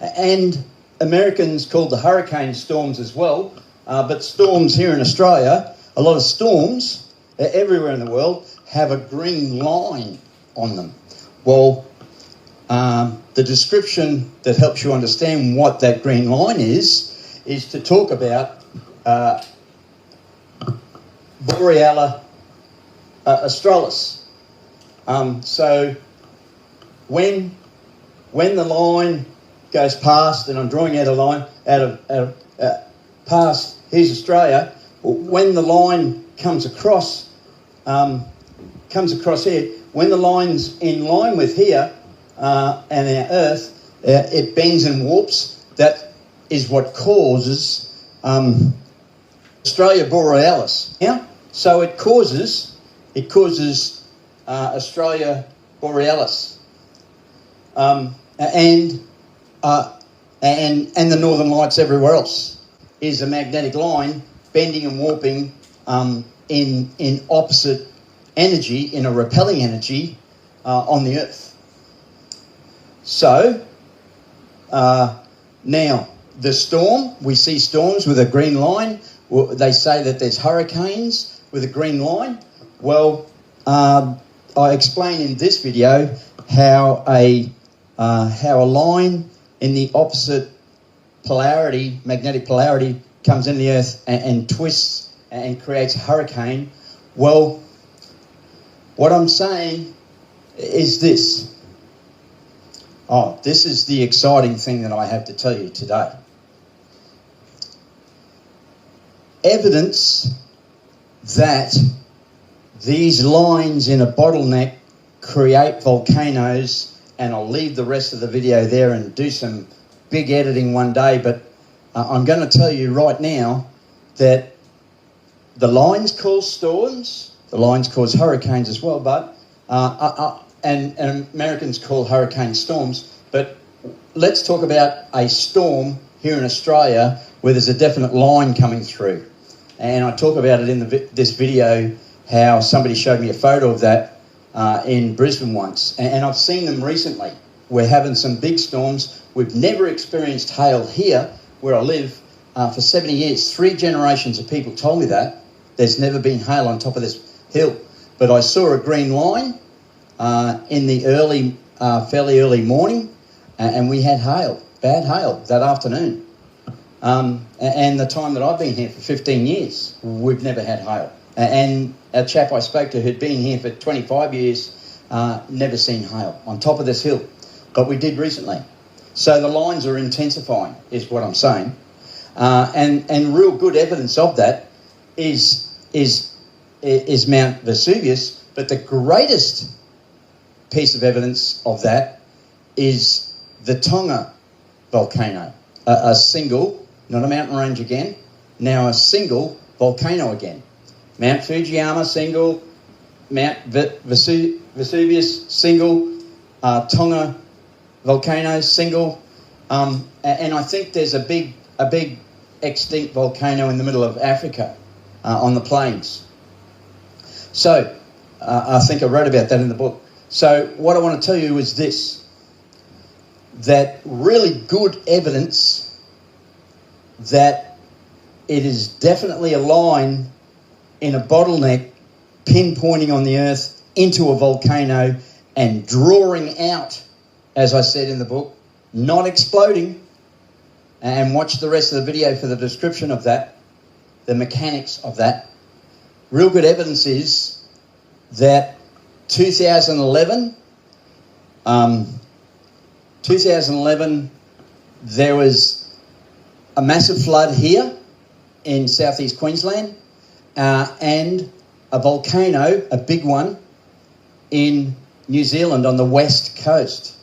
and Americans called the hurricane storms as well, But storms here in Australia, a lot of storms everywhere in the world have a green line on them. Well, the description that helps you understand what that green line is to talk about Borealis Australis. So when the line goes past, and I'm drawing out a line past, here's Australia. When the line comes across here, when the line's in line with here and our Earth, it bends and warps. That is what causes Australia Borealis. Yeah, so it causes Australia Borealis, and the Northern Lights everywhere else is a magnetic line bending and warping in opposite energy, in a repelling energy on the Earth. So now the storm, we see storms with a green line. They say that there's hurricanes with a green line. Well, I explain in this video how a line in the opposite polarity, magnetic polarity, comes in the Earth and twists and creates a hurricane. Well, what I'm saying is this. Oh, this is the exciting thing that I have to tell you today. Evidence that these lines in a bottleneck create volcanoes, and I'll leave the rest of the video there and do some big editing one day, but I'm going to tell you right now that the lines cause storms, the lines cause hurricanes as well, but and Americans call hurricane storms. But let's talk about a storm here in Australia where there's a definite line coming through. And I talk about it in this video, how somebody showed me a photo of that in Brisbane once. And I've seen them recently. We're having some big storms. We've never experienced hail here where I live for 70 years. 3 generations of people told me that. There's never been hail on top of this hill. But I saw a green line in the fairly early morning, and we had hail, bad hail, that afternoon. And the time that I've been here for 15 years, we've never had hail. And a chap I spoke to who'd been here for 25 years, never seen hail on top of this hill. But we did recently. So the lines are intensifying, is what I'm saying. And real good evidence of that is Mount Vesuvius. But the greatest piece of evidence of that is the Tonga volcano. A single, not a mountain range again, now a single volcano again. Mount Fujiyama, single. Mount Vesuvius, single. Tonga volcano, single. And I think there's a big extinct volcano in the middle of Africa on the plains. So I think I wrote about that in the book. So what I want to tell you is this, that really good evidence that it is definitely a line in a bottleneck pinpointing on the Earth into a volcano and drawing out, as I said in the book, not exploding. And watch the rest of the video for the description of that, the mechanics of that. Real good evidence is that 2011, there was a massive flood here in southeast Queensland, and a volcano, a big one, in New Zealand on the west coast.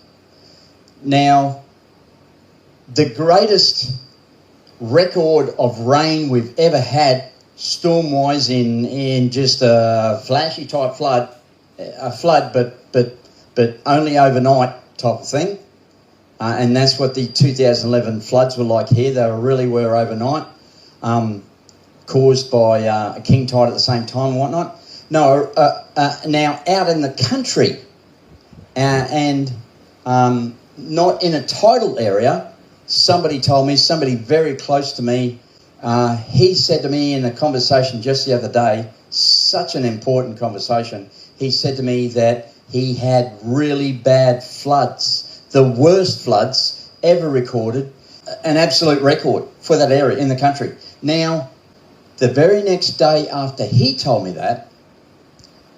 Now, the greatest record of rain we've ever had, storm-wise, in just a flashy type flood, but only overnight type of thing. And that's what the 2011 floods were like here. They really were overnight, caused by a king tide at the same time and whatnot. No, now out in the country, and not in a tidal area, somebody told me, somebody very close to me, He said to me in a conversation just the other day, such an important conversation, he said to me that he had really bad floods, the worst floods ever recorded, an absolute record for that area in the country. Now, the very next day after he told me that,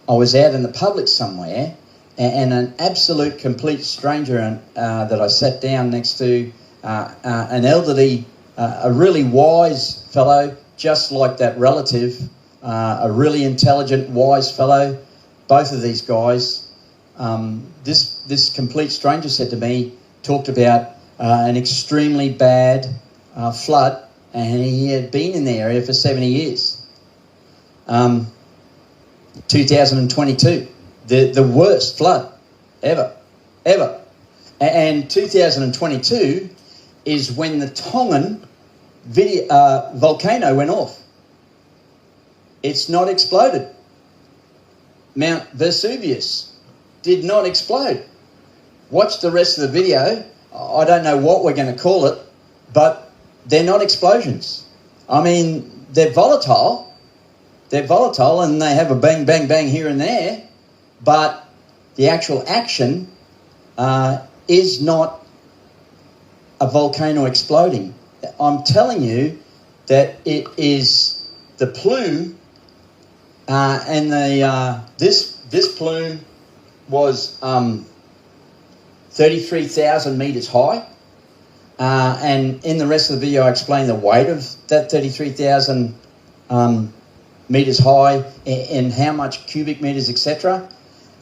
I was out in the public somewhere, and an absolute complete stranger that I sat down next to, an elderly, a really wise fellow, just like that relative, a really intelligent, wise fellow, both of these guys. This complete stranger said to me, talked about an extremely bad flood, and he had been in the area for 70 years. 2022, the worst flood ever. And 2022 is when the Tongan volcano went off. It's not exploded. Mount Vesuvius did not explode. Watch the rest of the video. I don't know what we're going to call it, but they're not explosions. I mean, they're volatile. They're volatile and they have a bang, bang, bang here and there, but the actual action is not a volcano exploding. I'm telling you that it is the plume, and this plume was 33,000 meters high, and in the rest of the video I explain the weight of that 33,000 meters high and how much cubic meters, etc.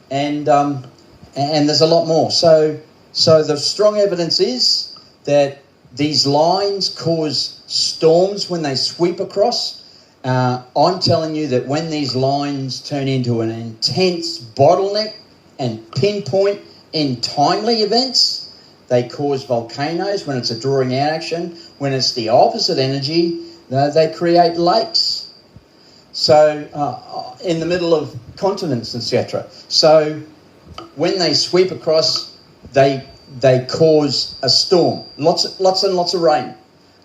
And there's a lot more. So the strong evidence is that these lines cause storms when they sweep across. I'm telling you that when these lines turn into an intense bottleneck and pinpoint in timely events, they cause volcanoes. When it's a drawing out action, when it's the opposite energy, they create lakes. So in the middle of continents, etc. So when they sweep across, they cause a storm, lots and lots of rain,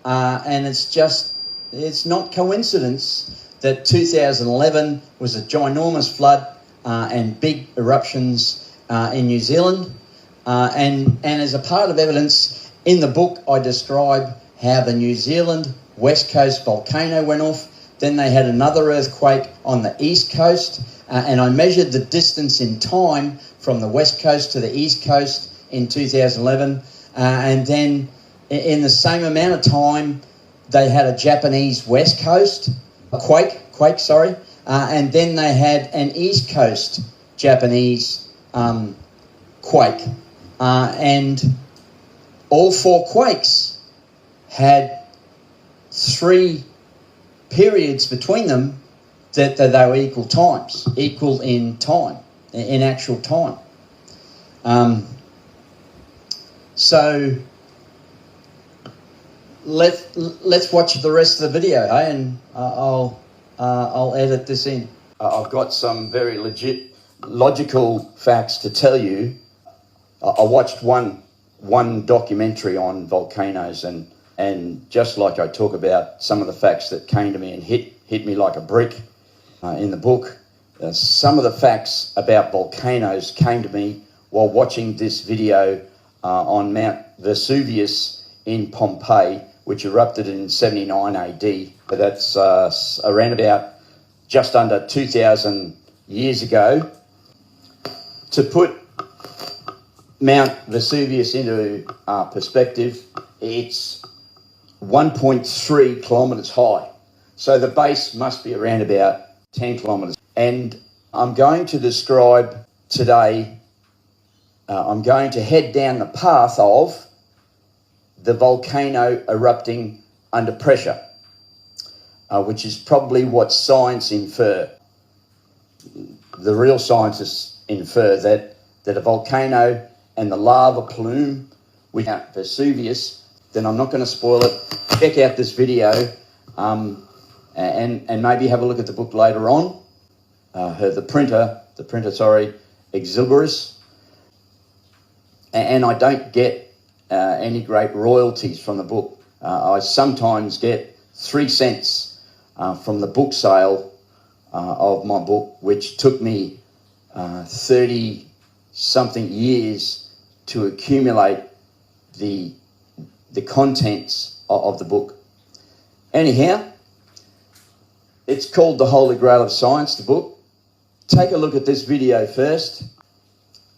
and it's not coincidence that 2011 was a ginormous flood and big eruptions in New Zealand, and as a part of evidence in the book, I describe how the New Zealand West Coast volcano went off. Then they had another earthquake on the east coast, and I measured the distance in time from the west coast to the east coast in 2011, and then in the same amount of time they had a Japanese west coast quake, and then they had an east coast Japanese quake, and all four quakes had 3 periods between them that they were equal in time, in actual time. So let's watch the rest of the video, hey? And I'll edit this in. I've got some very legit, logical facts to tell you. I watched one documentary on volcanoes, and just like I talk about some of the facts that came to me and hit me like a brick in the book, some of the facts about volcanoes came to me while watching this video on Mount Vesuvius in Pompeii, which erupted in 79 AD. That's around about just under 2,000 years ago. To put Mount Vesuvius into perspective, it's 1.3 kilometres high. So the base must be around about 10 kilometres. And I'm going to describe today, I'm going to head down the path of the volcano erupting under pressure, which is probably what science infer. The real scientists infer that a volcano and the lava plume with Mount Vesuvius, then I'm not going to spoil it. Check out this video and maybe have a look at the book later on. The printer, Exilberus. And I don't get any great royalties from the book. I sometimes get 3 cents from the book sale of my book, which took me 30-something years to accumulate the contents of the book. Anyhow, it's called The Holy Grail of Science, the book. Take a look at this video first.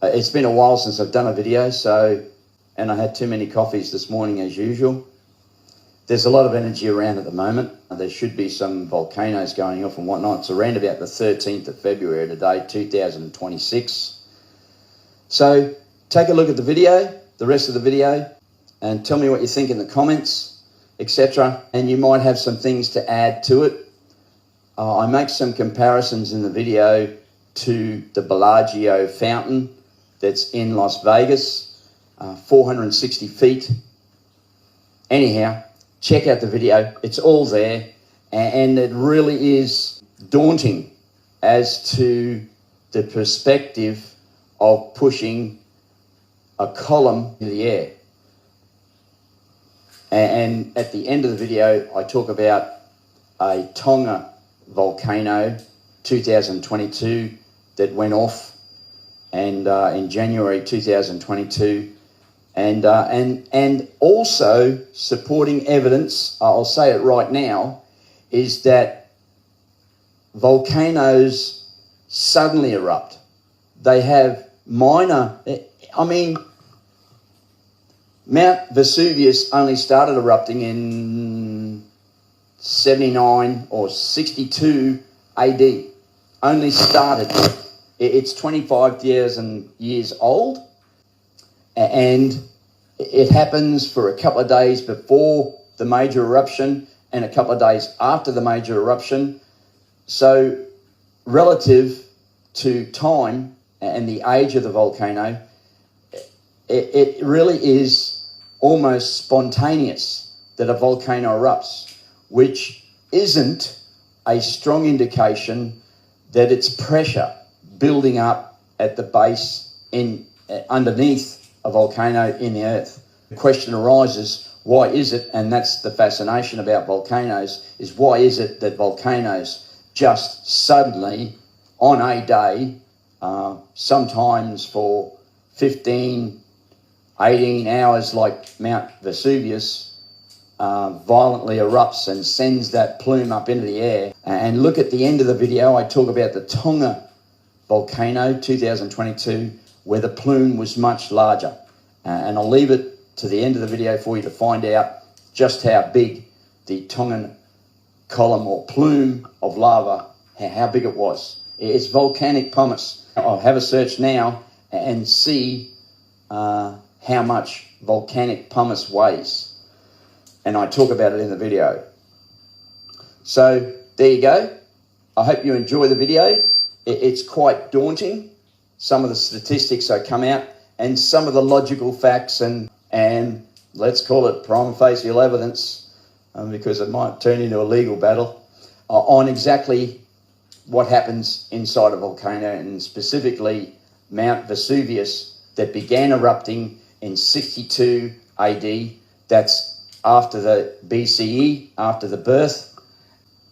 It's been a while since I've done a video, and I had too many coffees this morning as usual. There's a lot of energy around at the moment. There should be some volcanoes going off and whatnot. It's around about the 13th of February today, 2026. So take a look at the video, the rest of the video, and tell me what you think in the comments, etc. And you might have some things to add to it. I make some comparisons in the video to the Bellagio fountain that's in Las Vegas, 460 feet. Anyhow, check out the video. It's all there, and it really is daunting as to the perspective of pushing a column in the air. And at the end of the video, I talk about a Tonga volcano, 2022, that went off, and in January 2022, and also supporting evidence. I'll say it right now, is that volcanoes suddenly erupt. They have minor. Mount Vesuvius only started erupting in 79 or 62 AD. Only started. It's 25,000 years old, and it happens for a couple of days before the major eruption and a couple of days after the major eruption. So relative to time and the age of the volcano, it really is almost spontaneous that a volcano erupts, which isn't a strong indication that it's pressure building up at the base underneath a volcano in the earth. The question arises, why is it, and that's the fascination about volcanoes, is why is it that volcanoes just suddenly on a day, sometimes for 15, 18 hours, like Mount Vesuvius, violently erupts and sends that plume up into the air. And look at the end of the video, I talk about the Tonga volcano, 2022, where the plume was much larger. And I'll leave it to the end of the video for you to find out just how big the Tongan column or plume of lava, how big it was. It's volcanic pumice. I'll have a search now and see how much volcanic pumice weighs. And I talk about it in the video. So there you go. I hope you enjoy the video. It's quite daunting, some of the statistics that come out and some of the logical facts and let's call it prima facie evidence, because it might turn into a legal battle, on exactly what happens inside a volcano, and specifically Mount Vesuvius that began erupting in 62 AD. That's after the BCE, after the birth,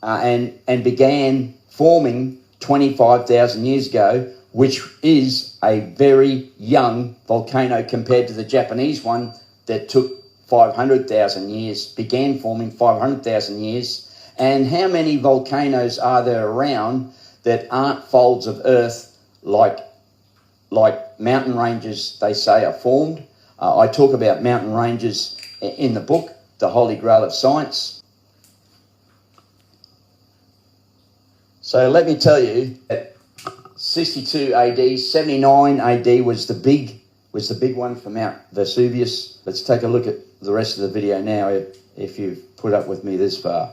and began forming 25,000 years ago, which is a very young volcano compared to the Japanese one that took 500,000 years, began forming 500,000 years. And how many volcanoes are there around that aren't folds of earth like mountain ranges, they say, are formed? I talk about mountain ranges in the book, The Holy Grail of Science. So let me tell you that 62 AD, 79 AD was the big one for Mount Vesuvius. Let's take a look at the rest of the video now if you've put up with me this far.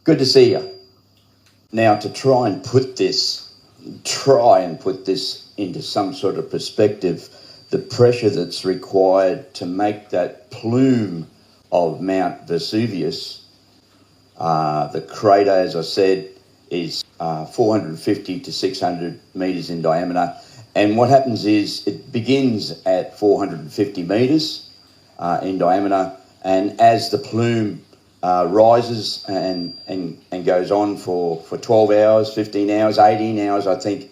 Good to see you. Now, to try and put this into some sort of perspective, the pressure that's required to make that plume of Mount Vesuvius, the crater, as I said, is 450 to 600 metres in diameter. And what happens is it begins at 450 metres in diameter, and as the plume rises and goes on for 12 hours, 15 hours, 18 hours, I think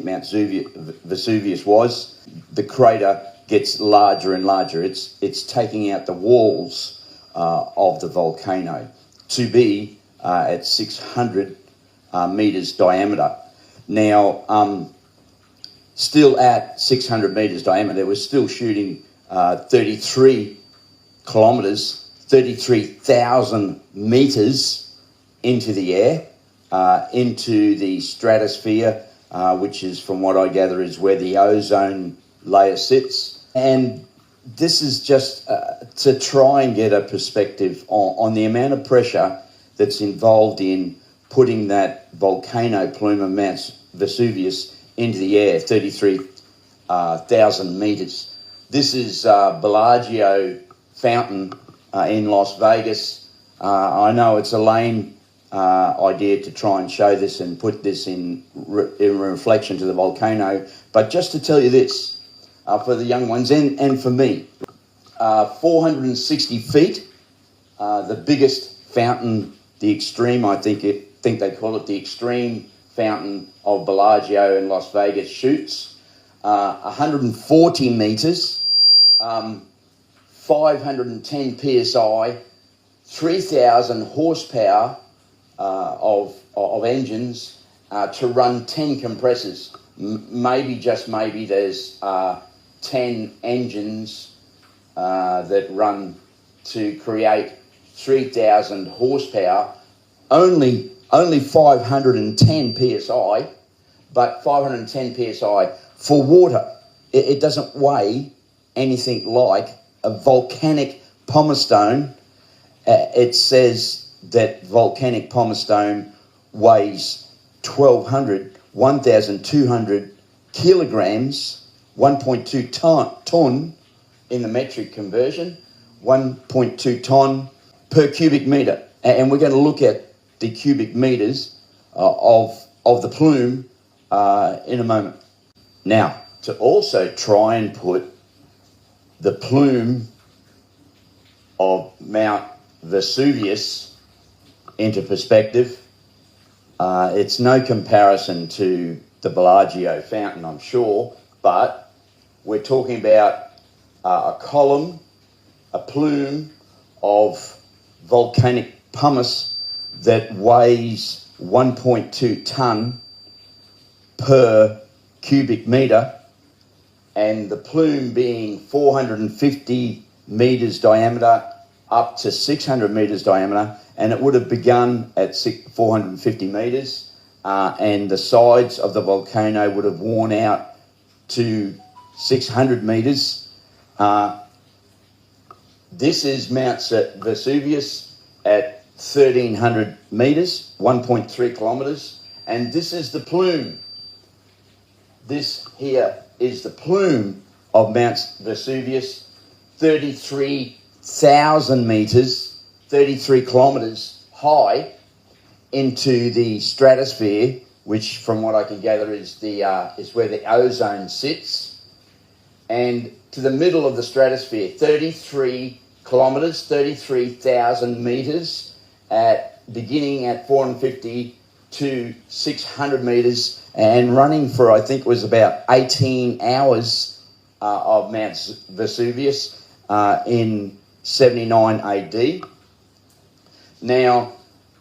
Mount Vesuvius was. The crater gets larger and larger. It's taking out the walls of the volcano to be at 600 meters diameter. Now, still at 600 meters diameter, it was still shooting 33 kilometers, 33,000 meters into the air, into the stratosphere, which is, from what I gather, is where the ozone layer sits. And this is just to try and get a perspective on the amount of pressure that's involved in putting that volcano plume of Mount Vesuvius into the air, 33,000 meters. This is Bellagio Fountain in Las Vegas. I know it's a lame idea to try and show this and put this in reflection to the volcano, but just to tell you this, for the young ones and for me, 460 feet, the biggest fountain, the extreme, I think they call it the extreme fountain of Bellagio in Las Vegas shoots, 140 meters, 510 psi, 3,000 horsepower of engines to run 10 compressors. Maybe, just maybe, there's 10 engines that run to create 3,000 horsepower. Only 510 psi, but 510 psi for water. It doesn't weigh anything like a volcanic pumice stone. It says that volcanic pumice stone weighs 1,200 kilograms, 1.2 ton in the metric conversion, 1.2 ton per cubic meter. And we're going to look at the cubic meters of the plume in a moment. Now, to also try and put the plume of Mount Vesuvius into perspective, it's no comparison to the Bellagio fountain, I'm sure, but we're talking about a column, a plume of volcanic pumice that weighs 1.2 ton per cubic meter, and the plume being 450 meters diameter up to 600 meters diameter, and it would have begun at 450 meters, and the sides of the volcano would have worn out to 600 meters. This is Mount Vesuvius at 1,300 meters, 1.3 kilometers, and this is the plume. This here is the plume of Mount Vesuvius, 33,000 meters, 33 kilometers high into the stratosphere, which, from what I can gather, is where the ozone sits, and to the middle of the stratosphere, 33 kilometers, 33,000 meters, beginning at 450 to 600 meters, and running for, I think it was about 18 hours of Mount Vesuvius in 79 AD. Now,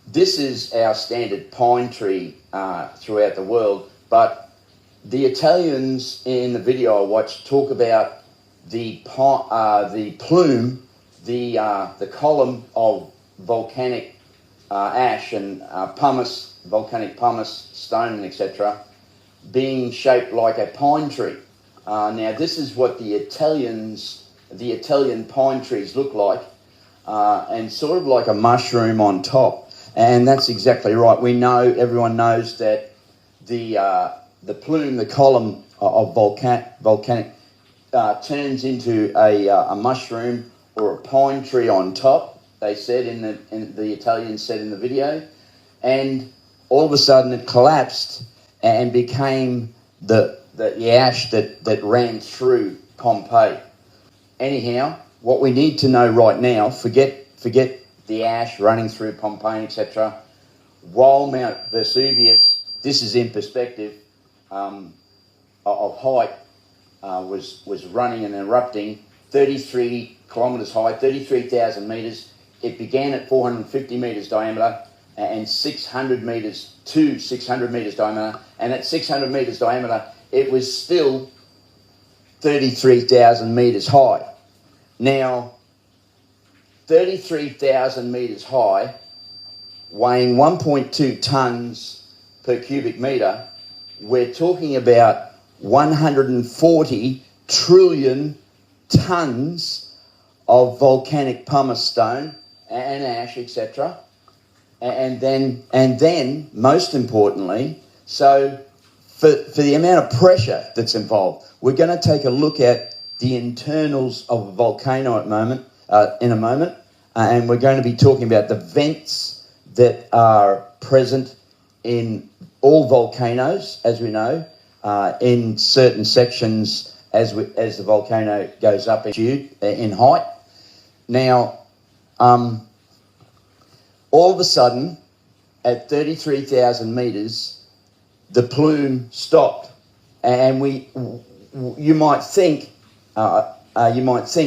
this is our standard pine tree throughout the world, but the Italians in the video I watched talk about the plume, the column of volcanic ash and volcanic pumice, stone, etc., being shaped like a pine tree. Now, this is what the Italian pine trees look like, and sort of like a mushroom on top. And that's exactly right. We know, everyone knows that the plume, the column of volcanic turns into a mushroom or a pine tree on top. They said the Italians said in the video, and all of a sudden it collapsed and became the ash that ran through Pompeii. Anyhow, what we need to know right now, forget the ash running through Pompeii, etc. While Mount Vesuvius, this is in perspective, of height, was running and erupting 33 kilometres high, 33,000 metres. It began at 450 metres diameter and 600 metres diameter. And at 600 metres diameter, it was still 33,000 metres high. Now, 33,000 metres high, weighing 1.2 tonnes per cubic metre, we're talking about 140 trillion tonnes of volcanic pumice stone and ash, etc. And then, most importantly, so for the amount of pressure that's involved, we're going to take a look at the internals of a volcano in a moment, and we're going to be talking about the vents that are present in all volcanoes, as we know, in certain sections as the volcano goes up in height. Now, all of a sudden, at 33,000 metres, the plume stopped, and you might think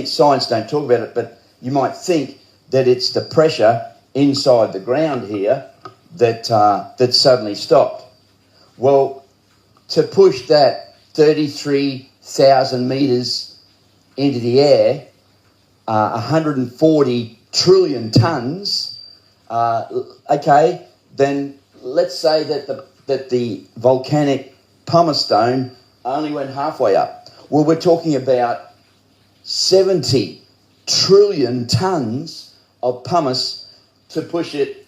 science don't talk about it, but you might think that it's the pressure inside the ground here that suddenly stopped. Well, to push that 33,000 metres into the air, 140 trillion tonnes. Okay, then let's say that the volcanic pumice stone only went halfway up. Well, we're talking about 70 trillion tonnes of pumice to push it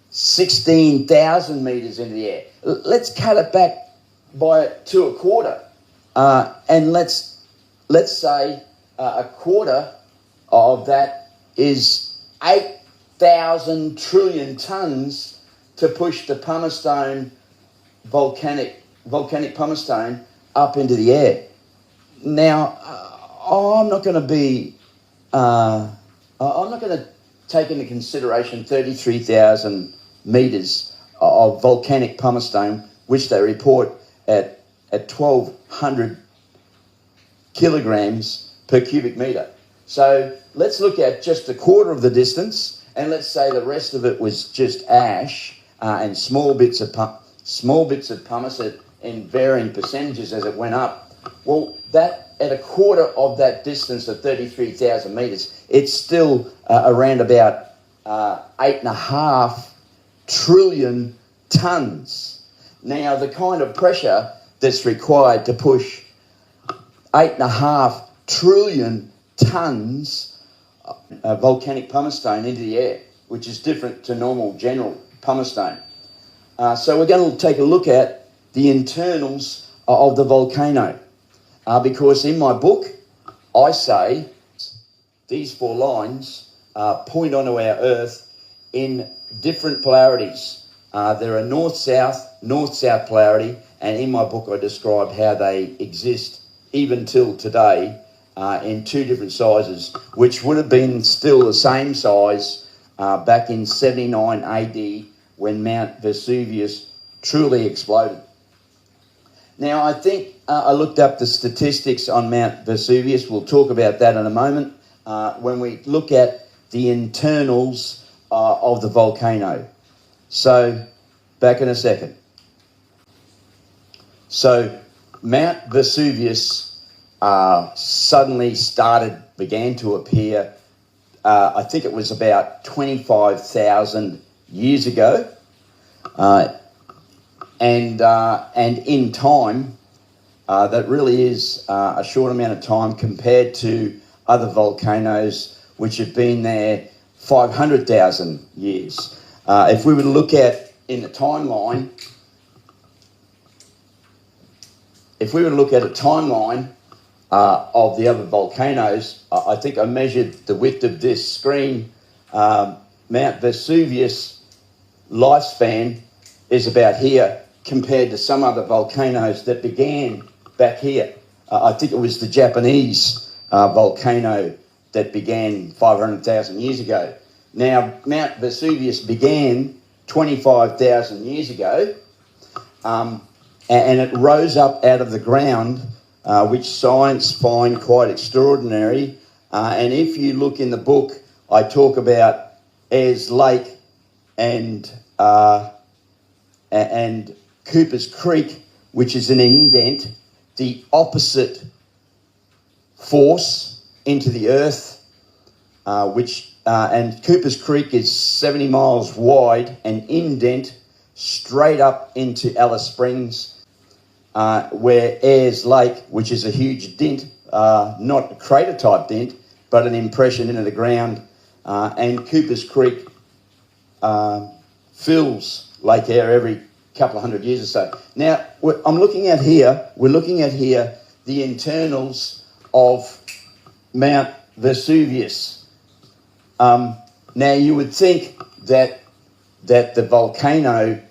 16,000 metres into the air. Let's cut it back to a quarter, and let's say a quarter of that is 8,000 trillion tonnes to push the pumice stone, volcanic pumice stone, up into the air. Now, I'm not going to take into consideration 33,000 metres of volcanic pumice stone, which they report at 1,200 kilograms per cubic metre. So let's look at just a quarter of the distance, and let's say the rest of it was just ash and small bits of pumice in varying percentages as it went up. Well, that at a quarter of that distance of 33,000 metres, it's still around about 8.5 trillion tonnes. Now, the kind of pressure that's required to push 8.5 trillion tonnes of volcanic pumice stone into the air, which is different to normal general pumice stone. So we're going to take a look at the internals of the volcano, because in my book I say these four lines point onto our Earth in different polarities. There are north-south polarity, and in my book I describe how they exist even till today in two different sizes, which would have been still the same size back in 79 AD when Mount Vesuvius truly exploded. Now, I think I looked up the statistics on Mount Vesuvius. We'll talk about that in a moment when we look at the internals of the volcano. So, back in a second. So, Mount Vesuvius suddenly began to appear, I think it was about 25,000 years ago. And in time, that really is a short amount of time compared to other volcanoes which have been there 500,000 years. If we were to look at in the timeline, of the other volcanoes, I think I measured the width of this screen. Mount Vesuvius lifespan is about here compared to some other volcanoes that began back here. I think it was the Japanese volcano that began 500,000 years ago. Now, Mount Vesuvius began 25,000 years ago, and it rose up out of the ground, which science find quite extraordinary. And if you look in the book, I talk about Ayers Lake and Cooper's Creek, which is an indent, the opposite force into the earth, and Cooper's Creek is 70 miles wide, an indent straight up into Alice Springs, where Ayers Lake, which is a huge dent, not a crater type dent, but an impression into the ground, and Cooper's Creek fills Lake Eyre every couple of hundred years or so. Now, we're looking at here the internals of Mount Vesuvius. Now, you would think that the volcano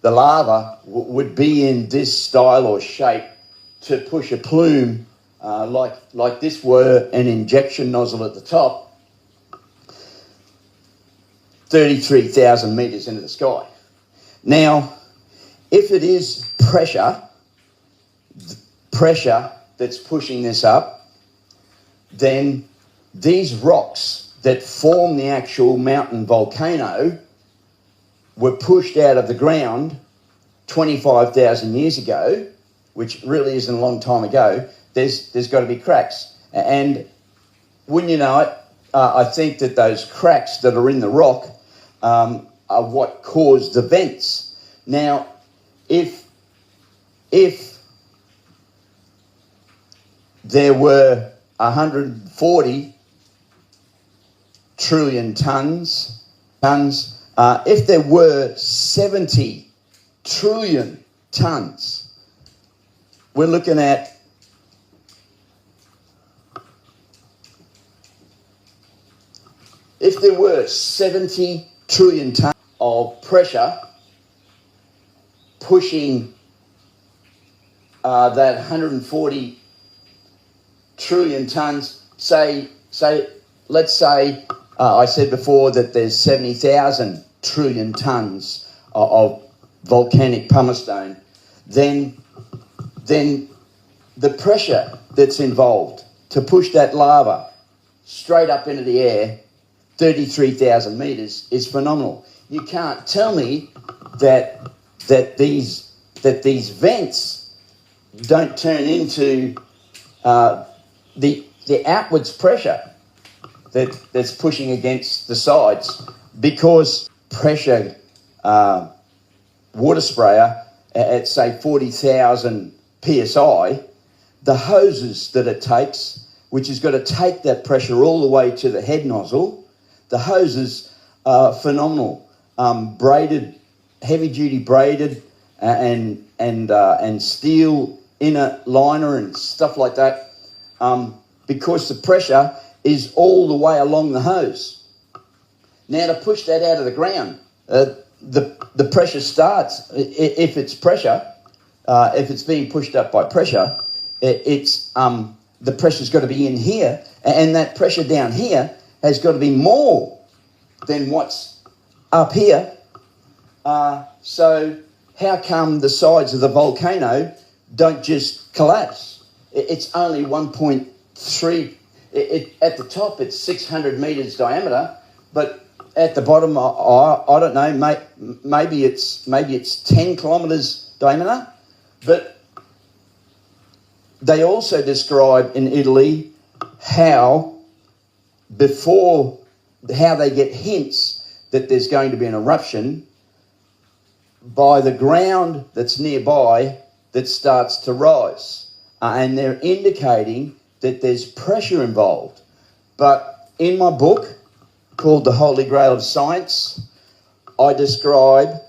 the lava would be in this style or shape to push a plume like this were an injection nozzle at the top, 33,000 metres into the sky. Now, if it is pressure that's pushing this up, then these rocks that form the actual mountain volcano were pushed out of the ground 25,000 years ago, which really isn't a long time ago. There's got to be cracks. And wouldn't you know it, I think that those cracks that are in the rock are what caused the vents. Now, if there were 140 trillion tons, if there were 70 trillion tons, we're looking at if there were 70 trillion tons of pressure pushing that 140 trillion tons, let's say I said before that there's 70,000 trillion tons of volcanic pumicestone, then the pressure that's involved to push that lava straight up into the air, 33,000 metres, is phenomenal. You can't tell me that these vents don't turn into the outwards pressure that's pushing against the sides, because pressure water sprayer at say 40,000 psi, the hoses that it takes, which has got to take that pressure all the way to the head nozzle, the hoses are phenomenal, braided, heavy duty braided, and steel inner liner and stuff like that, because the pressure is all the way along the hose. Now, to push that out of the ground, the pressure starts, if it's pressure, if it's being pushed up by pressure, the pressure's got to be in here, and that pressure down here has got to be more than what's up here. So how come the sides of the volcano don't just collapse? It's only 1.3. At the top, it's 600 metres diameter, but at the bottom, I don't know, maybe it's 10 kilometres diameter. But they also describe in Italy how they get hints that there's going to be an eruption by the ground that's nearby that starts to rise. And they're indicating that there's pressure involved. But in my book, called The Holy Grail of Science, I describe,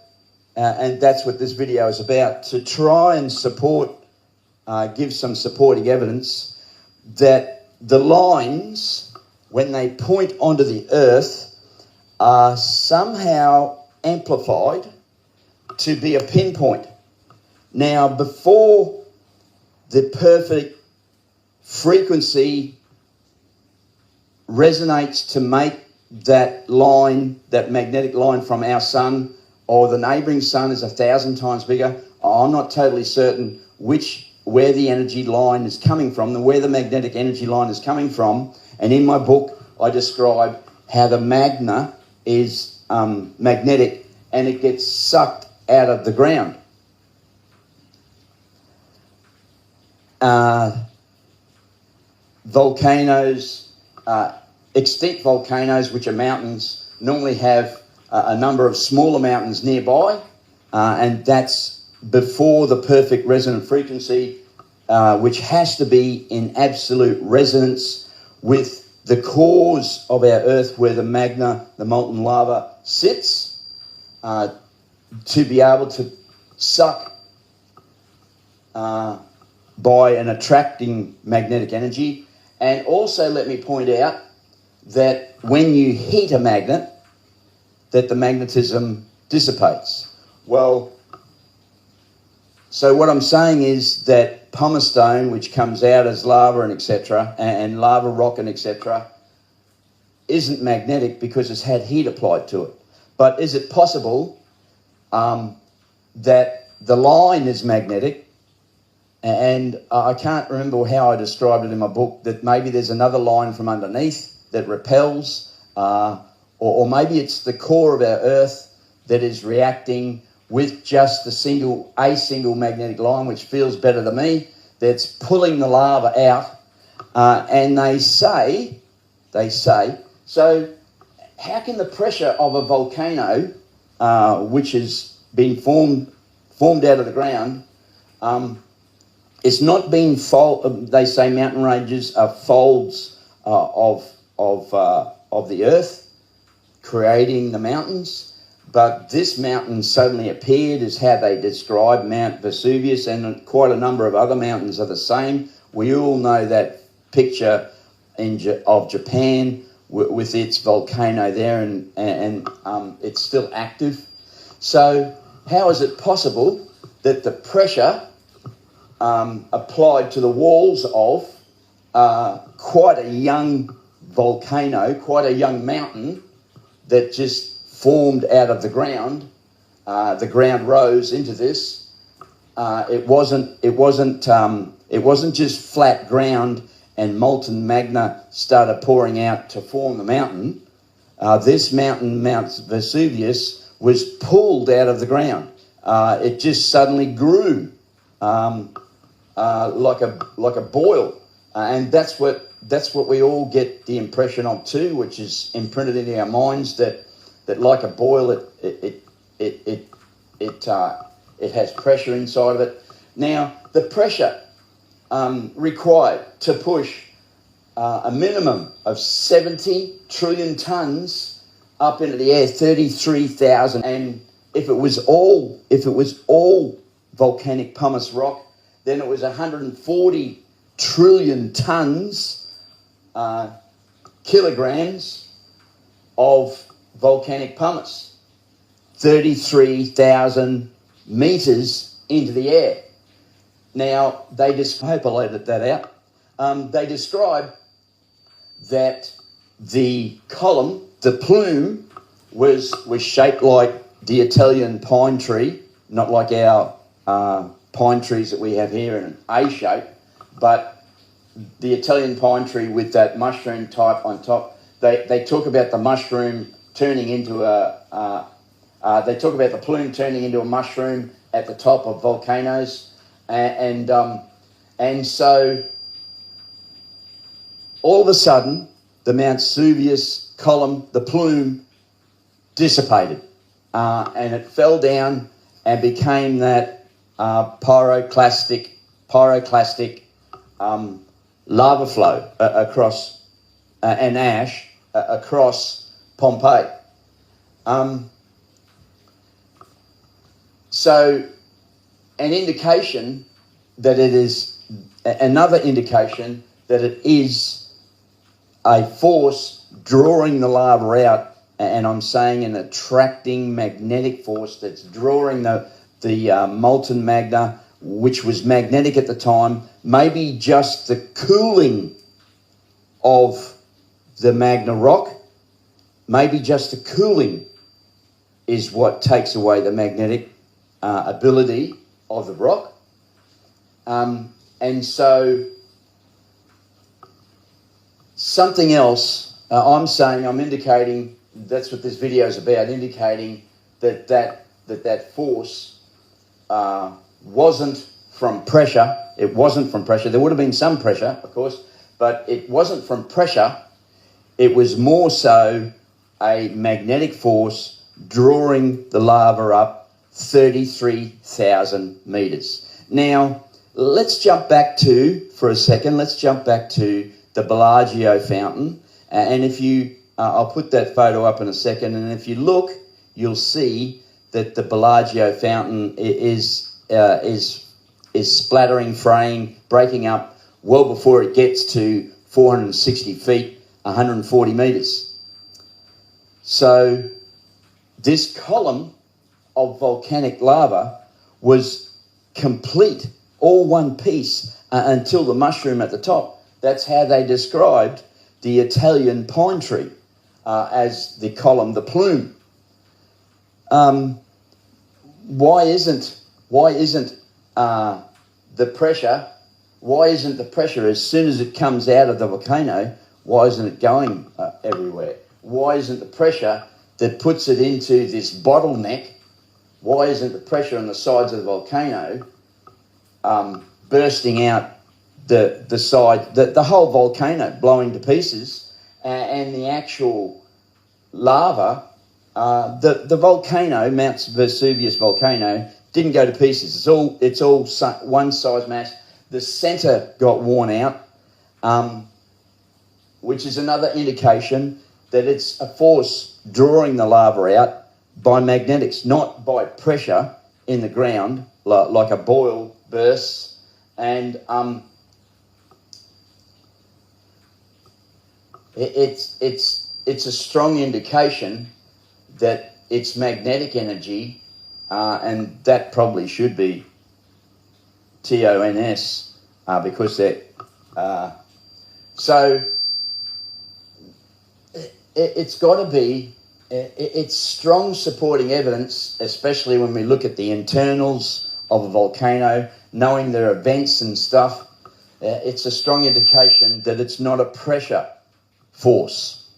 and that's what this video is about, to try and support, give some supporting evidence that the lines, when they point onto the earth, are somehow amplified to be a pinpoint. Now, before the perfect frequency resonates to make that line, that magnetic line from our sun or the neighbouring sun is 1,000 times bigger. I'm not totally certain where the energy line is coming from, where the magnetic energy line is coming from. And in my book, I describe how the magna is magnetic and it gets sucked out of the ground. Volcanoes, extinct volcanoes, which are mountains, normally have a number of smaller mountains nearby, and that's before the perfect resonant frequency, which has to be in absolute resonance with the cores of our Earth where the magna, the molten lava, sits, to be able to suck by an attracting magnetic energy. And also let me point out that when you heat a magnet, that the magnetism dissipates. Well, so what I'm saying is that pumice stone, which comes out as lava and etc., and lava rock and etc., isn't magnetic because it's had heat applied to it. But is it possible that the line is magnetic? And I can't remember how I described it in my book, that maybe there's another line from underneath that repels, or maybe it's the core of our Earth that is reacting with just a single magnetic line, which feels better to me, that's pulling the lava out. And they say, so how can the pressure of a volcano, which has been formed out of the ground, it's not being they say mountain ranges are folds of the Earth, creating the mountains. But this mountain suddenly appeared, is how they describe Mount Vesuvius, and quite a number of other mountains are the same. We all know that picture of Japan with its volcano there, and it's still active. So how is it possible that the pressure applied to the walls of quite a young volcano, quite a young mountain that just formed out of the ground rose into this. It wasn't just flat ground and molten magna started pouring out to form the mountain. This mountain, Mount Vesuvius, was pulled out of the ground. It just suddenly grew like a boil, and that's what we all get the impression of too, which is imprinted into our minds, that like a boil, it has pressure inside of it. Now, the pressure required to push a minimum of 70 trillion tons up into the air, 33,000, and if it was all volcanic pumice rock, then it was 140 trillion tons, kilograms of volcanic pumice, 33,000 meters into the air. Now, they just populated that out. They describe that the column, the plume, was shaped like the Italian pine tree, not like our pine trees that we have here in an A shape, but the Italian pine tree with that mushroom type on top. They talk about the mushroom turning into they talk about the plume turning into a mushroom at the top of volcanoes, and so all of a sudden the Mount Vesuvius column, the plume, dissipated, and it fell down and became that pyroclastic lava flow across and ash across Pompeii. So an indication that it is, another indication that it is a force drawing the lava out, and I'm saying an attracting magnetic force that's drawing the molten magna, which was magnetic at the time. Maybe just the cooling of the magna rock. Maybe just the cooling is what takes away the magnetic ability of the rock. And so something else, I'm indicating, that's what this video is about, indicating that force wasn't from pressure. It wasn't from pressure. There would have been some pressure, of course, but it wasn't from pressure. It was more so a magnetic force drawing the lava up 33,000 meters. Now, let's jump back to, for a second, the Bellagio fountain. And if you, I'll put that photo up in a second, and if you look, you'll see that the Bellagio fountain is splattering, fraying, breaking up well before it gets to 460 feet, 140 meters. So this column of volcanic lava was complete, all one piece, until the mushroom at the top. That's how they described the Italian pine tree as the column, the plume. Why isn't the pressure? Why isn't the pressure, as soon as it comes out of the volcano, why isn't it going everywhere? Why isn't the pressure that puts it into this bottleneck? Why isn't the pressure on the sides of the volcano bursting out the side, the whole volcano blowing to pieces, and the actual lava, the volcano, Mount Vesuvius volcano, didn't go to pieces. It's all one size mass. The center got worn out, which is another indication that it's a force drawing the lava out by magnetics, not by pressure in the ground, like a boil bursts. And it's a strong indication that it's magnetic energy, and that probably should be TONS, because they're so it's got to be, it's strong supporting evidence, especially when we look at the internals of a volcano, knowing there are vents and stuff. It's a strong indication that it's not a pressure force.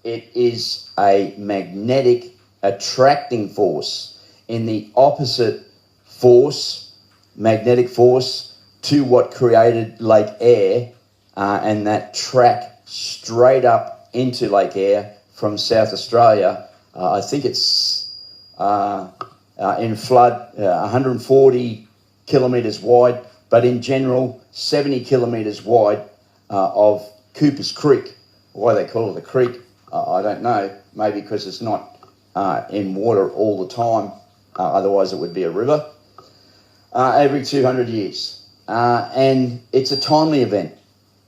It is a magnetic attracting force in the opposite force, magnetic force, to what created Lake Eyre, and that track straight up into Lake Eyre from South Australia. I think it's in flood 140 kilometres wide, but in general 70 kilometres wide of Cooper's Creek. Why they call it a creek, I don't know. Maybe because it's not in water all the time, otherwise it would be a river. Every 200 years. And it's a timely event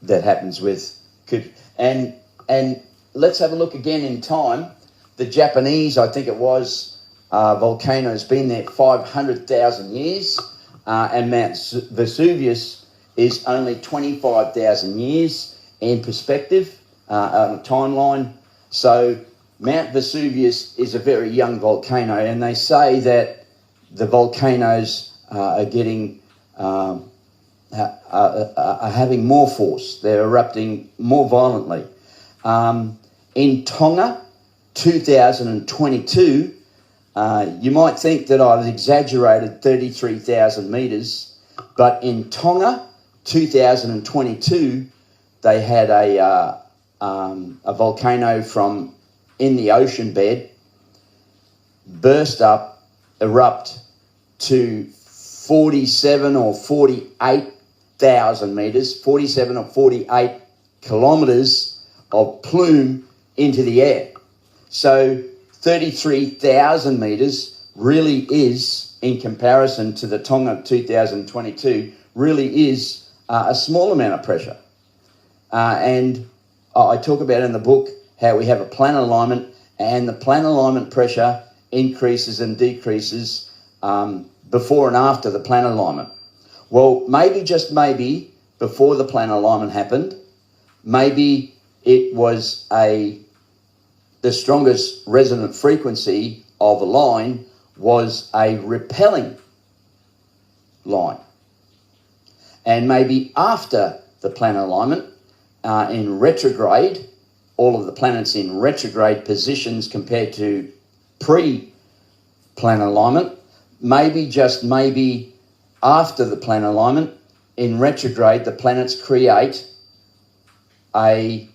that happens with Cooper. And let's have a look again in time. The Japanese, I think it was, volcano has been there 500,000 years, and Mount Vesuvius is only 25,000 years in perspective, on a timeline. So Mount Vesuvius is a very young volcano, and they say that the volcanoes are getting are having more force. They're erupting more violently. In Tonga, 2022, you might think that I've exaggerated 33,000 metres, but in Tonga, 2022, they had a volcano from in the ocean bed burst up, erupt to 47 or 48,000 metres, 47 or 48 kilometres of plume into the air. So 33,000 metres really is, in comparison to the Tonga 2022, really is a small amount of pressure. And I talk about in the book how we have a plan alignment, and the plan alignment pressure increases and decreases before and after the plan alignment. Well, maybe, just maybe, before the plan alignment happened, maybe it was the strongest resonant frequency of a line was a repelling line. And maybe after the planet alignment, in retrograde, all of the planets in retrograde positions compared to pre-planet alignment, maybe, just maybe, after the planet alignment, in retrograde, the planets create a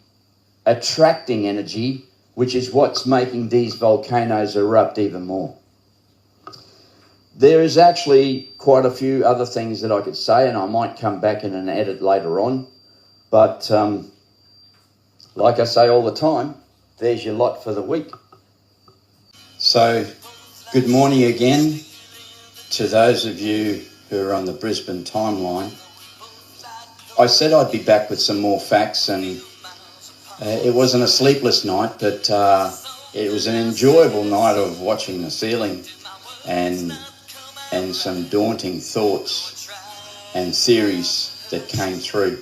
attracting energy, which is what's making these volcanoes erupt even more. There is actually quite a few other things that I could say, and I might come back in an edit later on. But like I say all the time, there's your lot for the week. So, good morning again to those of you who are on the Brisbane timeline. I said I'd be back with some more facts, and it wasn't a sleepless night, but it was an enjoyable night of watching the ceiling and some daunting thoughts and theories that came through.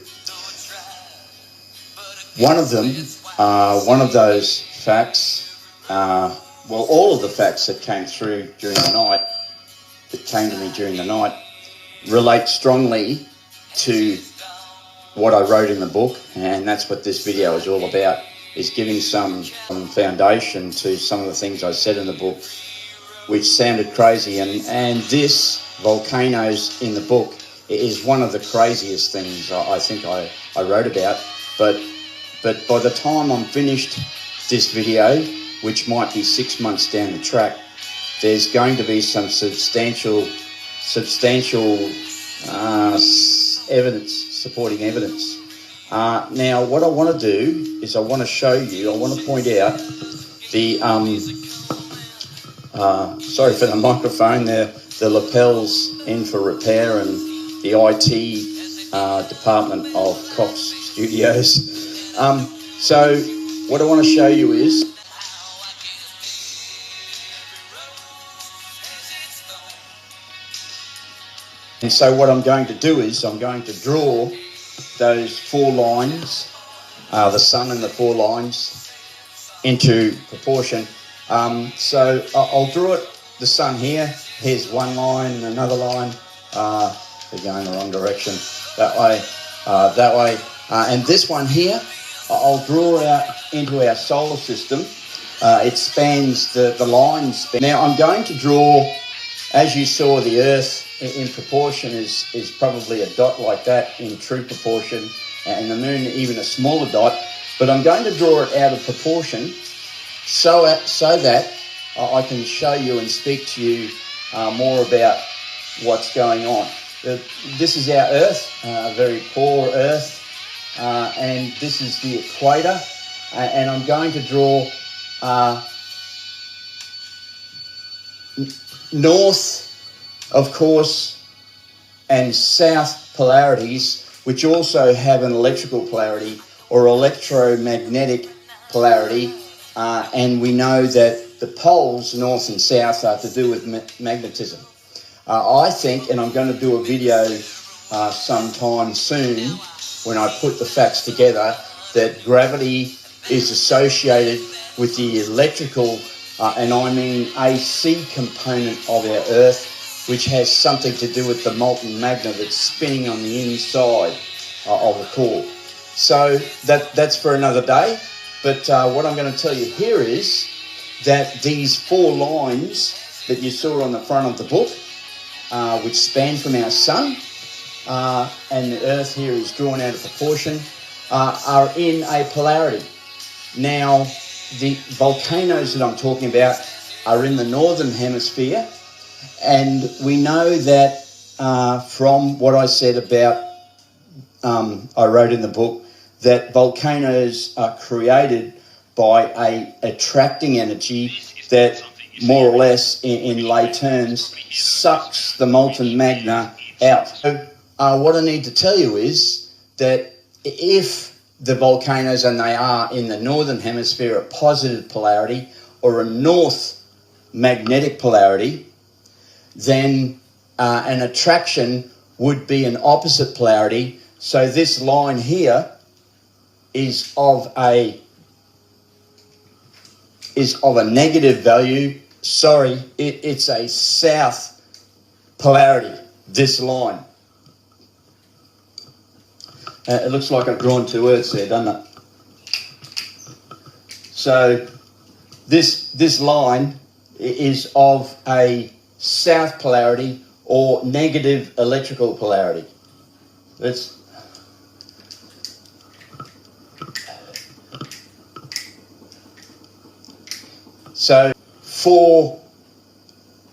One of them, one of those facts, well, all of the facts that came through during the night, that came to me during the night, relate strongly to what I wrote in the book, and that's what this video is all about, is giving some foundation to some of the things I said in the book, which sounded crazy. And this, volcanoes in the book, is one of the craziest things I think I wrote about. But by the time I'm finished this video, which might be 6 months down the track, there's going to be some substantial evidence, supporting evidence. Now, what I want to do is I want to show you, I want to point out the, sorry for the microphone, the lapels in for repair, and the IT department of Cox Studios. So what I want to show you is, and so what I'm going to do is I'm going to draw those 4 lines, the sun and the 4 lines, into proportion. So I'll draw it, the sun here. Here's one line and another line. They're going the wrong direction. That way. And this one here, I'll draw out into our solar system. It spans the lines. Now I'm going to draw, as you saw, the Earth in proportion is probably a dot like that in true proportion, and the moon even a smaller dot. But I'm going to draw it out of proportion so that I can show you and speak to you more about what's going on. This is our Earth, a very poor Earth, and this is the equator, and I'm going to draw north, of course, and south polarities, which also have an electrical polarity or electromagnetic polarity, and we know that the poles, north and south, are to do with magnetism. I think, and I'm going to do a video sometime soon when I put the facts together, that gravity is associated with the electrical, and I mean AC component of our Earth, which has something to do with the molten magnet that's spinning on the inside of the core. So that's for another day. But what I'm going to tell you here is that these 4 lines that you saw on the front of the book, which span from our sun, and the Earth here is drawn out of proportion, are in a polarity. Now, the volcanoes that I'm talking about are in the northern hemisphere, and we know that from what I said about, I wrote in the book, that volcanoes are created by a attracting energy that more or less, in lay terms, sucks the molten magma out. So, what I need to tell you is that if the volcanoes, and they are in the northern hemisphere, a positive polarity or a north magnetic polarity, then an attraction would be an opposite polarity. So this line here is of a negative value. Sorry, it's a south polarity, this line. It looks like I've drawn two Earths there, doesn't it? So this line is of a south polarity or negative electrical polarity. So for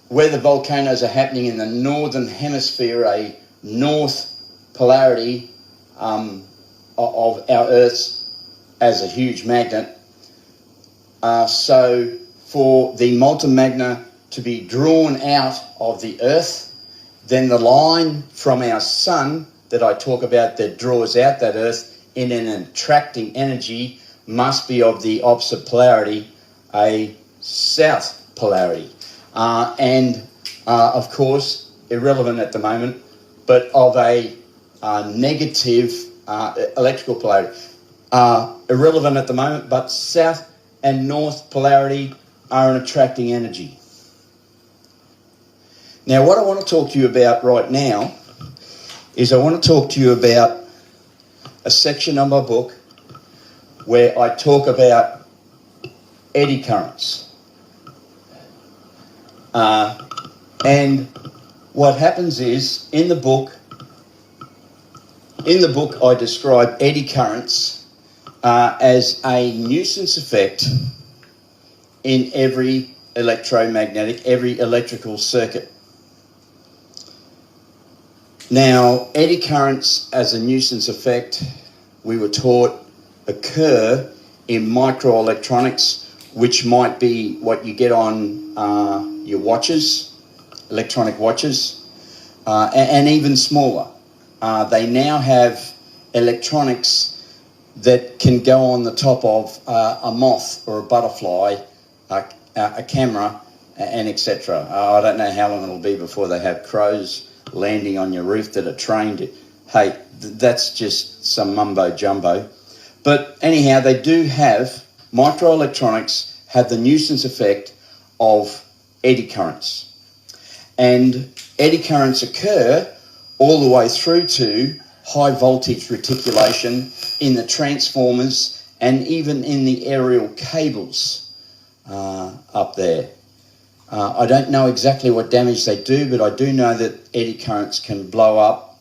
where the volcanoes are happening in the northern hemisphere, a north polarity of our Earth as a huge magnet. So for the molten magma to be drawn out of the Earth, then the line from our sun that I talk about that draws out that Earth in an attracting energy must be of the opposite polarity, a south polarity. Of course, irrelevant at the moment, but of a negative electrical polarity. Irrelevant at the moment, but south and north polarity are an attracting energy. Now, what I want to talk to you about right now is I want to talk to you about a section of my book where I talk about eddy currents. And what happens is, in the book I describe eddy currents as a nuisance effect in every electrical circuit. Now, eddy currents as a nuisance effect, we were taught, occur in microelectronics, which might be what you get on your watches, electronic watches, and even smaller. They now have electronics that can go on the top of a moth or a butterfly, a camera, and etc. I don't know how long it'll be before they have crows landing on your roof that are trained. Hey, that's just some mumbo jumbo. But anyhow, they do have, microelectronics have the nuisance effect of eddy currents. And eddy currents occur all the way through to high voltage reticulation in the transformers and even in the aerial cables up there. I don't know exactly what damage they do, but I do know that eddy currents can blow up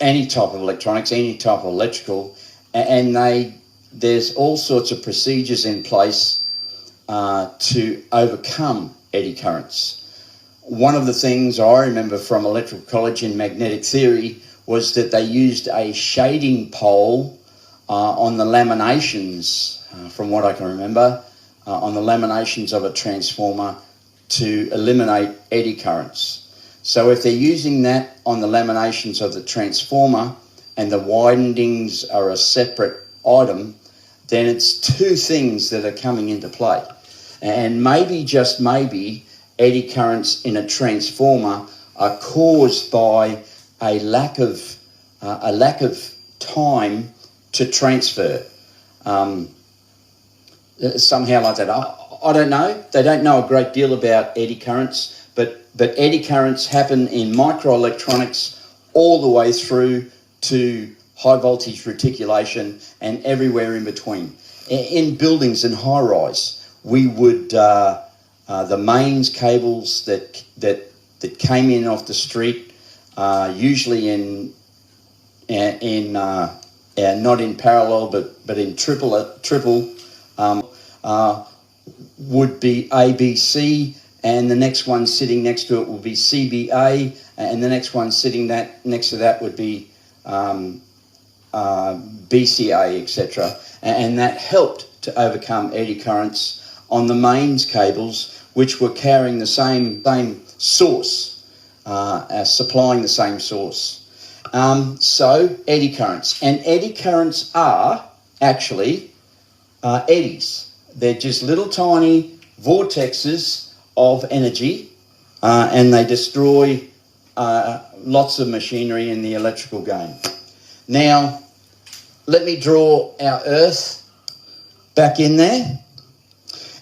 any type of electronics, any type of electrical, and there's all sorts of procedures in place to overcome eddy currents. One of the things I remember from electrical college in magnetic theory was that they used a shading pole on the laminations, from what I can remember, on the laminations of a transformer to eliminate eddy currents. So if they're using that on the laminations of the transformer and the windings are a separate item, then it's two things that are coming into play. And maybe, just maybe, eddy currents in a transformer are caused by a lack of time to transfer. Somehow like that. I don't know. They don't know a great deal about eddy currents, but eddy currents happen in microelectronics all the way through to high voltage reticulation and everywhere in between. In buildings and high rise, we would the mains cables that came in off the street, usually in not in parallel but in triple. Would be ABC, and the next one sitting next to it will be CBA, and the next one sitting next to that would be BCA, etc. And that helped to overcome eddy currents on the mains cables, which were carrying the same source, supplying the same source. So eddy currents, and eddy currents are actually eddies. They're just little tiny vortexes of energy, and they destroy lots of machinery in the electrical game. Now, let me draw our Earth back in there.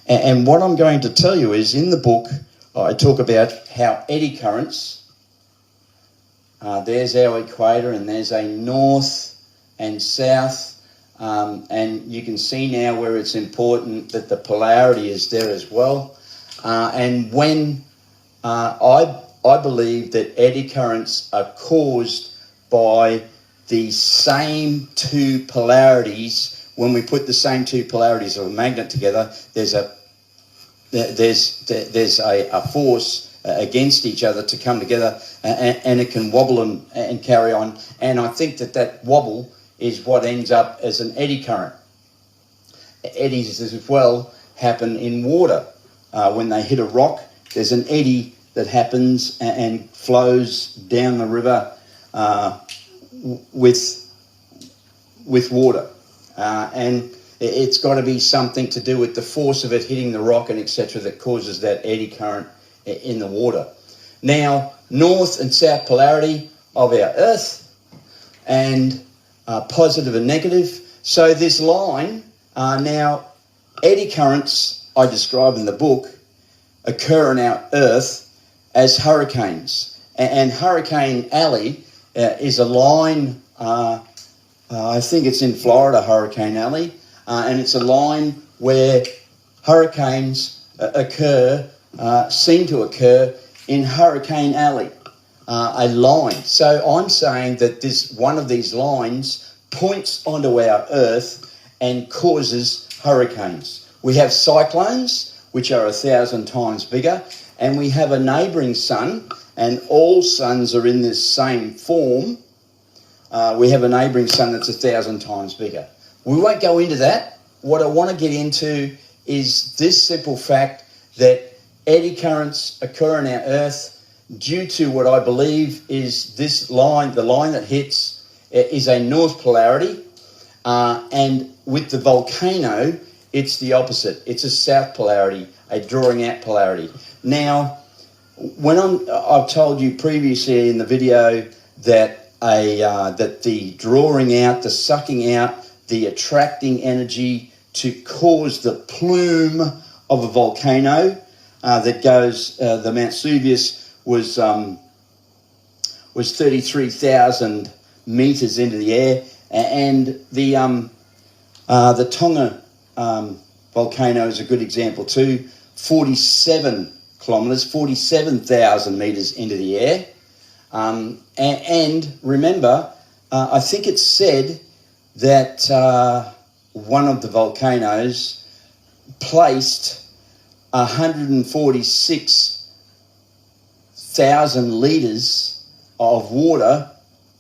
And what I'm going to tell you is, in the book, I talk about how eddy currents, there's our equator, and there's a north and south, and you can see now where it's important that the polarity is there as well. And when I believe that eddy currents are caused by the same two polarities. When we put the same two polarities of a magnet together, there's a force against each other to come together, and it can wobble and carry on. And I think that wobble is what ends up as an eddy current. Eddies as well happen in water. When they hit a rock, there's an eddy that happens and flows down the river with water. And it's got to be something to do with the force of it hitting the rock and etc. that causes that eddy current in the water. Now, north and south polarity of our Earth, and positive and negative. So this line, now eddy currents I describe in the book occur on our Earth as hurricanes. And Hurricane Alley is a line, I think it's in Florida, Hurricane Alley, and it's a line where hurricanes seem to occur in Hurricane Alley, a line. So I'm saying that one of these lines points onto our Earth and causes hurricanes. We have cyclones, which are 1,000 times bigger, and we have a neighbouring sun, and all suns are in this same form. We have a neighbouring sun that's 1,000 times bigger. We won't go into that. What I want to get into is this simple fact that eddy currents occur on our Earth due to what I believe is this line, the line that hits is a north polarity, and with the volcano, it's the opposite. It's a south polarity, a drawing out polarity. Now, when I've told you previously in the video that that the drawing out, the sucking out, the attracting energy to cause the plume of a volcano that goes, the Mount Vesuvius was 33,000 meters into the air, and the Tonga volcano is a good example too. 47 kilometers, 47,000 meters into the air. And remember, I think it's said that one of the volcanoes placed 146,000 litres of water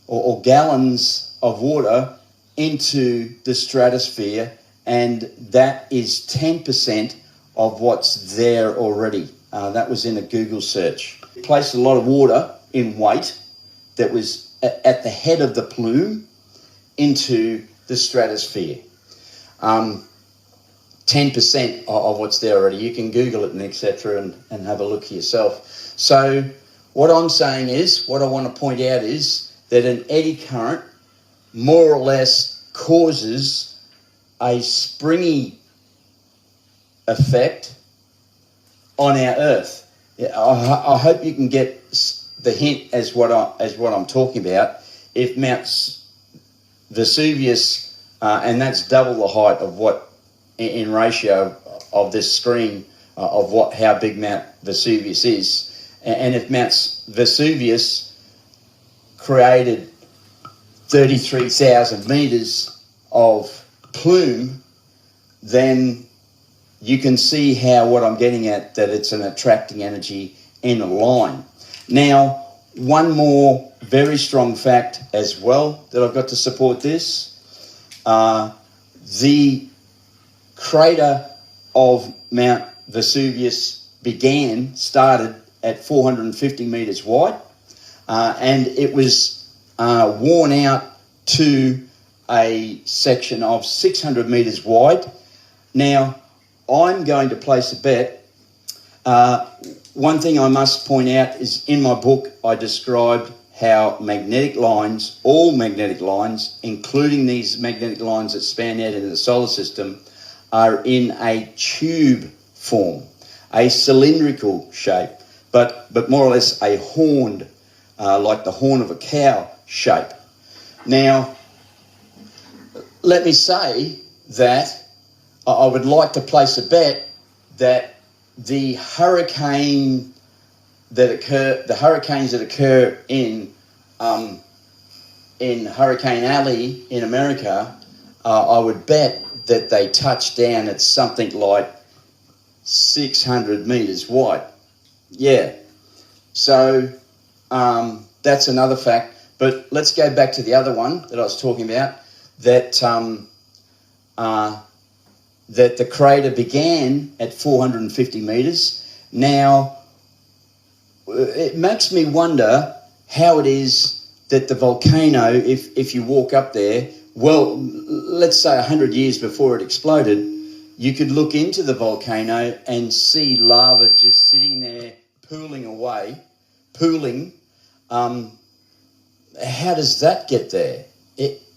or gallons of water into the stratosphere, and that is 10% of what's there already. That was in a Google search. It placed a lot of water in weight that was at the head of the plume into the stratosphere. 10% of what's there already. You can Google it and etc. and have a look yourself. So what I'm saying is, what I want to point out is that an eddy current more or less causes a springy effect on our Earth. I hope you can get the hint as what I'm talking about. If Mount Vesuvius, and that's double the height of what in ratio of this screen of how big Mount Vesuvius is, and if Mount Vesuvius created 33,000 meters of plume, then you can see how what I'm getting at, that it's an attracting energy in a line. Now, one more very strong fact as well that I've got to support this. The crater of Mount Vesuvius started at 450 meters wide, and it was worn out to a section of 600 meters wide. Now, I'm going to place a bet. One thing I must point out is in my book I described how magnetic lines, all magnetic lines, including these magnetic lines that span out into the solar system, are in a tube form, a cylindrical shape, but more or less a horned, like the horn of a cow shape. Now, let me say that I would like to place a bet that the hurricanes that occur in Hurricane Alley in America, I would bet that they touch down at something like 600 metres wide. Yeah. So that's another fact. But let's go back to the other one that I was talking about, that that the crater began at 450 metres. Now, it makes me wonder how it is that the volcano, if you walk up there, well, let's say 100 years before it exploded, you could look into the volcano and see lava just sitting there pooling away. How does that get there?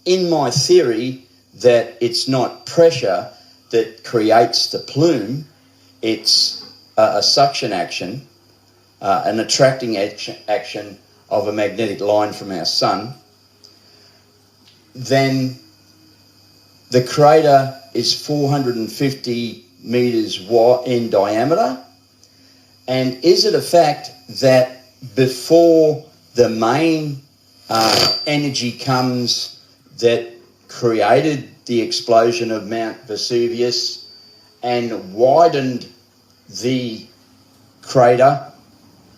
In my theory that it's not pressure that creates the plume, it's a suction action, an attracting action of a magnetic line from our sun, then the crater is 450 metres in diameter. And is it a fact that before the main energy comes that created the explosion of Mount Vesuvius and widened the crater,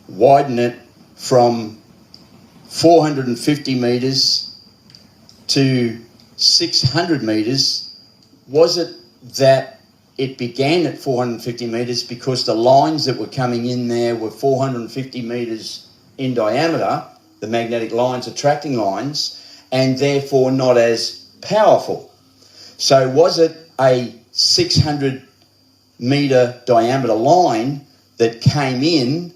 widened it from 450 metres to 600 metres, was it that it began at 450 metres because the lines that were coming in there were 450 metres in diameter, the magnetic lines, attracting lines, and therefore not as powerful? So was it a 600 metre diameter line that came in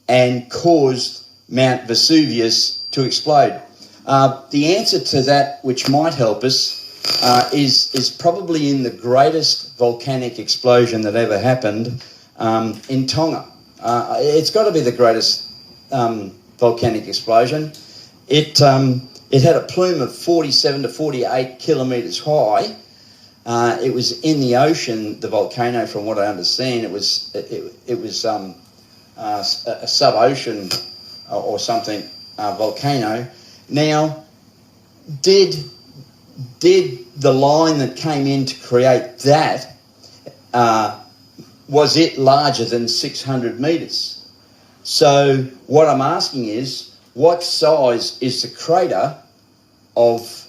and caused Mount Vesuvius to explode? The answer to that, which might help us, is probably in the greatest volcanic explosion that ever happened in Tonga. It's got to be the greatest volcanic explosion. It had a plume of 47 to 48 kilometres high. It was in the ocean, the volcano, from what I understand. It was a sub-ocean or something volcano. Now, did the line that came in to create that, was it larger than 600 metres? So what I'm asking is, what size is the crater of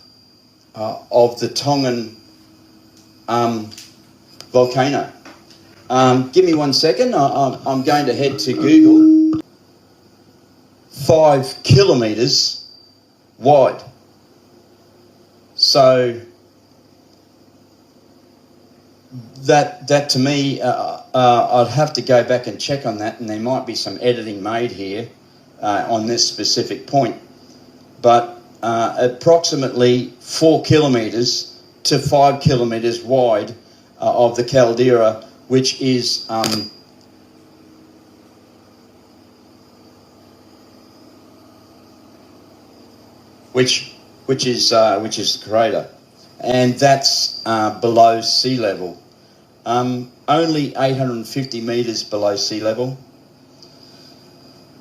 the Tongan volcano? Give me 1 second. I'm going to head to Google. 5 kilometres wide. So that to me, I'd have to go back and check on that, and there might be some editing made here on this specific point. But approximately 4 kilometres to 5 kilometres wide of the caldera, which is which is the crater, and that's below sea level, only 850 metres below sea level.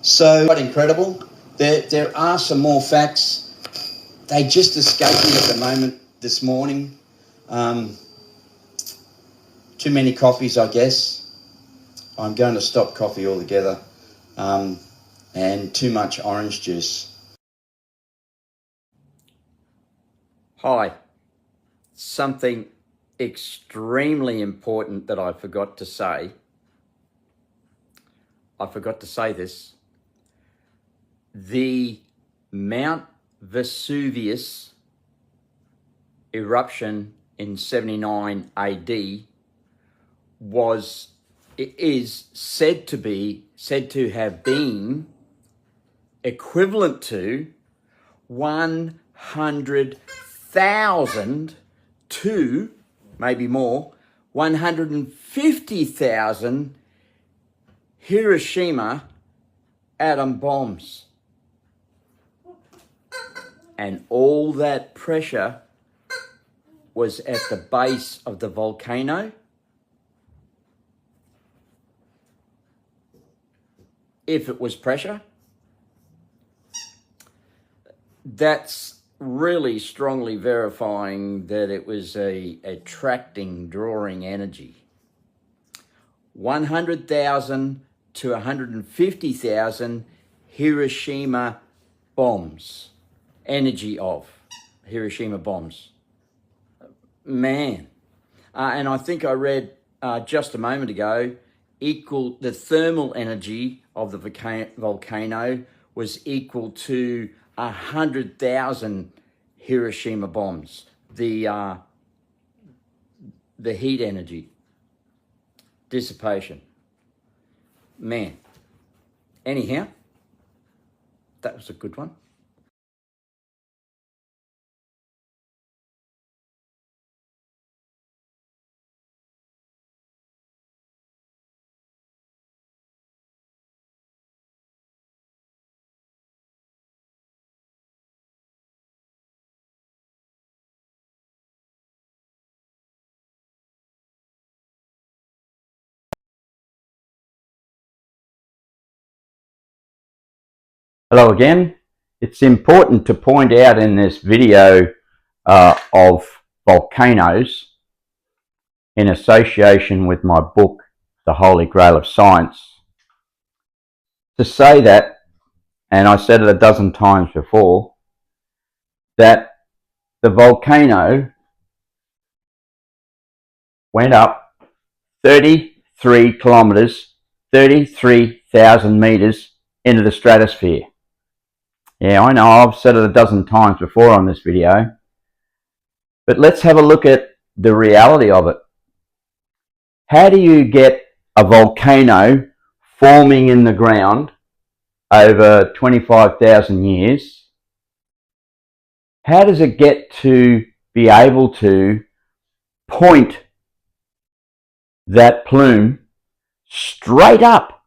So quite incredible. There are some more facts. They just escaped me at the moment this morning. Too many coffees, I guess. I'm going to stop coffee altogether, and too much orange juice. Hi. Something extremely important that I forgot to say. I forgot to say this. The Mount Vesuvius eruption in 79 AD is said to have been equivalent to 100,000 to, maybe more, 150,000 Hiroshima atom bombs. And all that pressure was at the base of the volcano. If it was pressure, that's really strongly verifying that it was a attracting, drawing energy. 100,000 to 150,000 Hiroshima bombs. Energy of Hiroshima bombs. Man. And I think I read just a moment ago, the thermal energy of the volcano was equal to 100,000 Hiroshima bombs. The heat energy, dissipation. Man. Anyhow, that was a good one. Hello again. It's important to point out in this video of volcanoes, in association with my book, The Holy Grail of Science, to say that, and I said it a dozen times before, that the volcano went up 33 kilometers, 33,000 meters into the stratosphere. Yeah, I know, I've said it a dozen times before on this video, but let's have a look at the reality of it. How do you get a volcano forming in the ground over 25,000 years? How does it get to be able to point that plume straight up?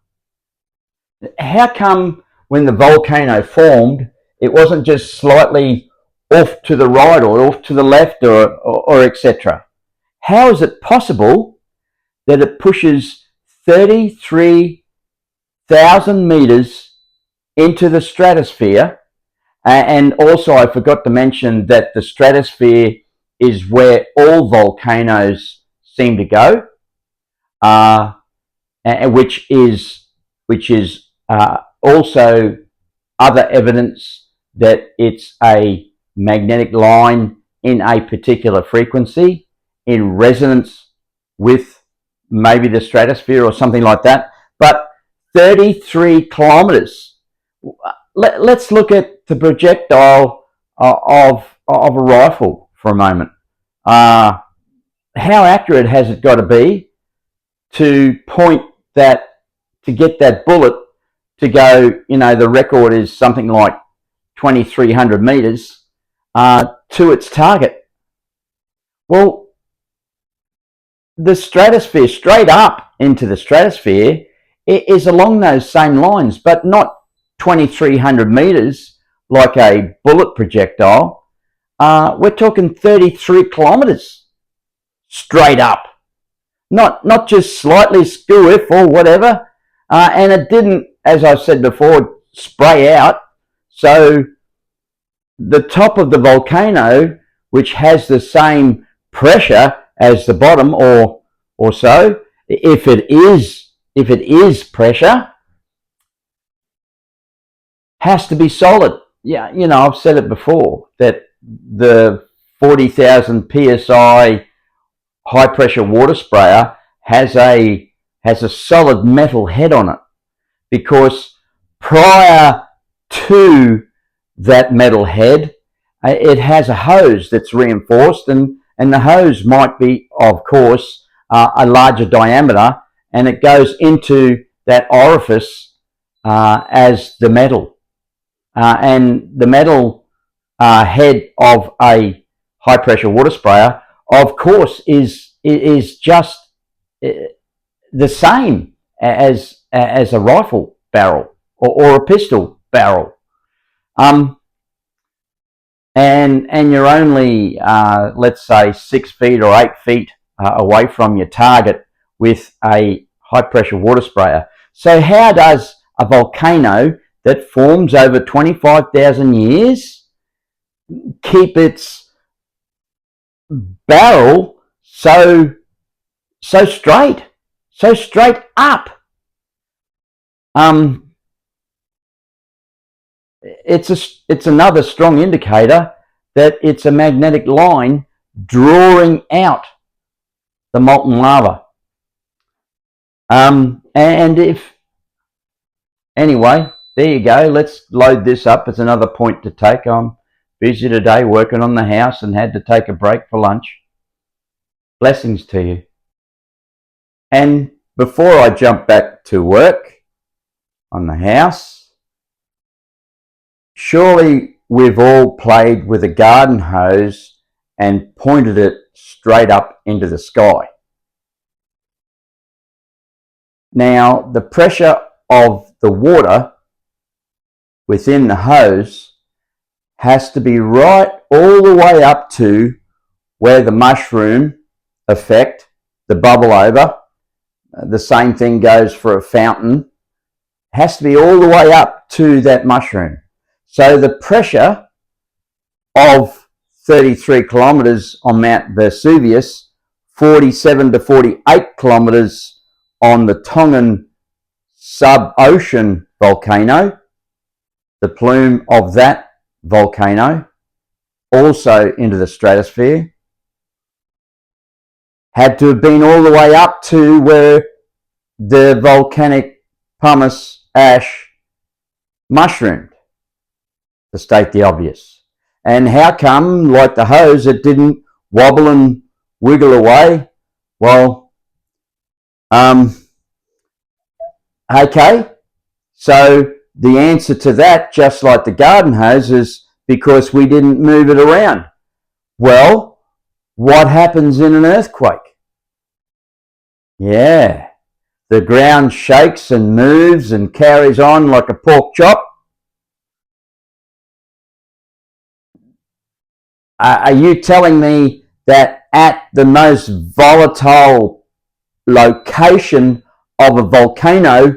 How come when the volcano formed, it wasn't just slightly off to the right or off to the left or etc.? How is it possible that it pushes 33,000 meters into the stratosphere? And also, I forgot to mention that the stratosphere is where all volcanoes seem to go, which is also other evidence that it's a magnetic line in a particular frequency in resonance with maybe the stratosphere or something like that. But 33 kilometers. Let's look at the projectile of a rifle for a moment. How accurate has it got to be to point that, to get that bullet to go, you know, the record is something like 2,300 meters to its target? Well, the stratosphere, straight up into the stratosphere, is along those same lines, but not 2,300 meters like a bullet projectile. We're talking 33 kilometers straight up, not just slightly skew or whatever. And it didn't, as I said before, spray out. So the top of the volcano, which has the same pressure as the bottom, or so, if it is pressure, has to be solid. Yeah, you know, I've said it before that the 40,000 psi high pressure water sprayer has a solid metal head on it, because prior to that metal head, it has a hose that's reinforced, and the hose might be, of course, a larger diameter, and it goes into that orifice as the metal. And the metal head of a high pressure water sprayer, of course, is just the same as a rifle barrel or a pistol barrel. And you're only, let's say, 6 feet or 8 feet away from your target with a high pressure water sprayer. So how does a volcano that forms over 25,000 years keep its barrel so straight up? It's another strong indicator that it's a magnetic line drawing out the molten lava. Anyway, there you go. Let's load this up. It's another point to take. I'm busy today working on the house and had to take a break for lunch. Blessings to you. And before I jump back to work on the house, surely we've all played with a garden hose and pointed it straight up into the sky. Now, the pressure of the water within the hose has to be right all the way up to where the mushroom effect, the bubble over, the same thing goes for a fountain, has to be all the way up to that mushroom. So the pressure of 33 kilometers on Mount Vesuvius, 47 to 48 kilometers on the Tongan sub-ocean volcano, the plume of that volcano, also into the stratosphere, had to have been all the way up to where the volcanic pumice ash mushroomed, to state the obvious. And how come, like the hose, it didn't wobble and wiggle away? Well, okay, so the answer to that, just like the garden hose, is because we didn't move it around. Well, what happens in an earthquake? Yeah, the ground shakes and moves and carries on like a pork chop. Are you telling me that at the most volatile location of a volcano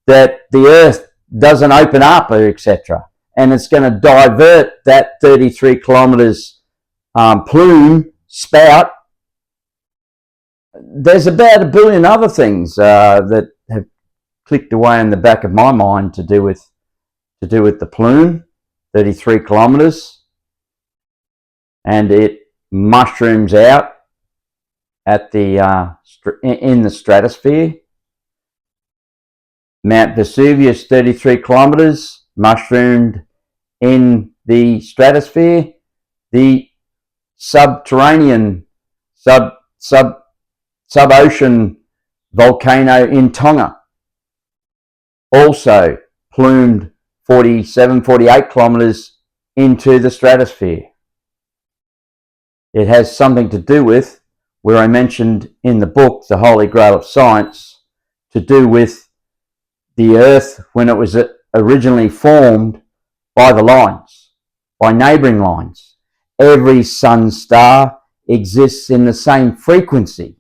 that the earth doesn't open up, or etc., and it's going to divert that 33 kilometers plume spout? There's about a billion other things that have clicked away in the back of my mind to do with the plume, 33 kilometers, and it mushrooms out at the in the stratosphere. Mount Vesuvius, 33 kilometers, mushroomed in the stratosphere. The subterranean, sub-ocean volcano in Tonga, also plumed 47, 48 kilometers into the stratosphere. It has something to do with, where I mentioned in the book, The Holy Grail of Science, to do with the Earth when it was originally formed by the lines, by neighbouring lines. Every sun star exists in the same frequency,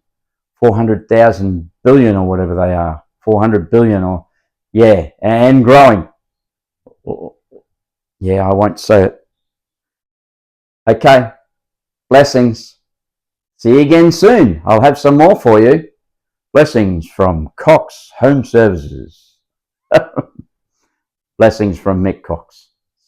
400,000 billion or whatever they are, 400 billion or, yeah, and growing. Yeah, I won't say it. Okay, blessings. See you again soon. I'll have some more for you. Blessings from Cox Home Services. Blessings from Mick Cox.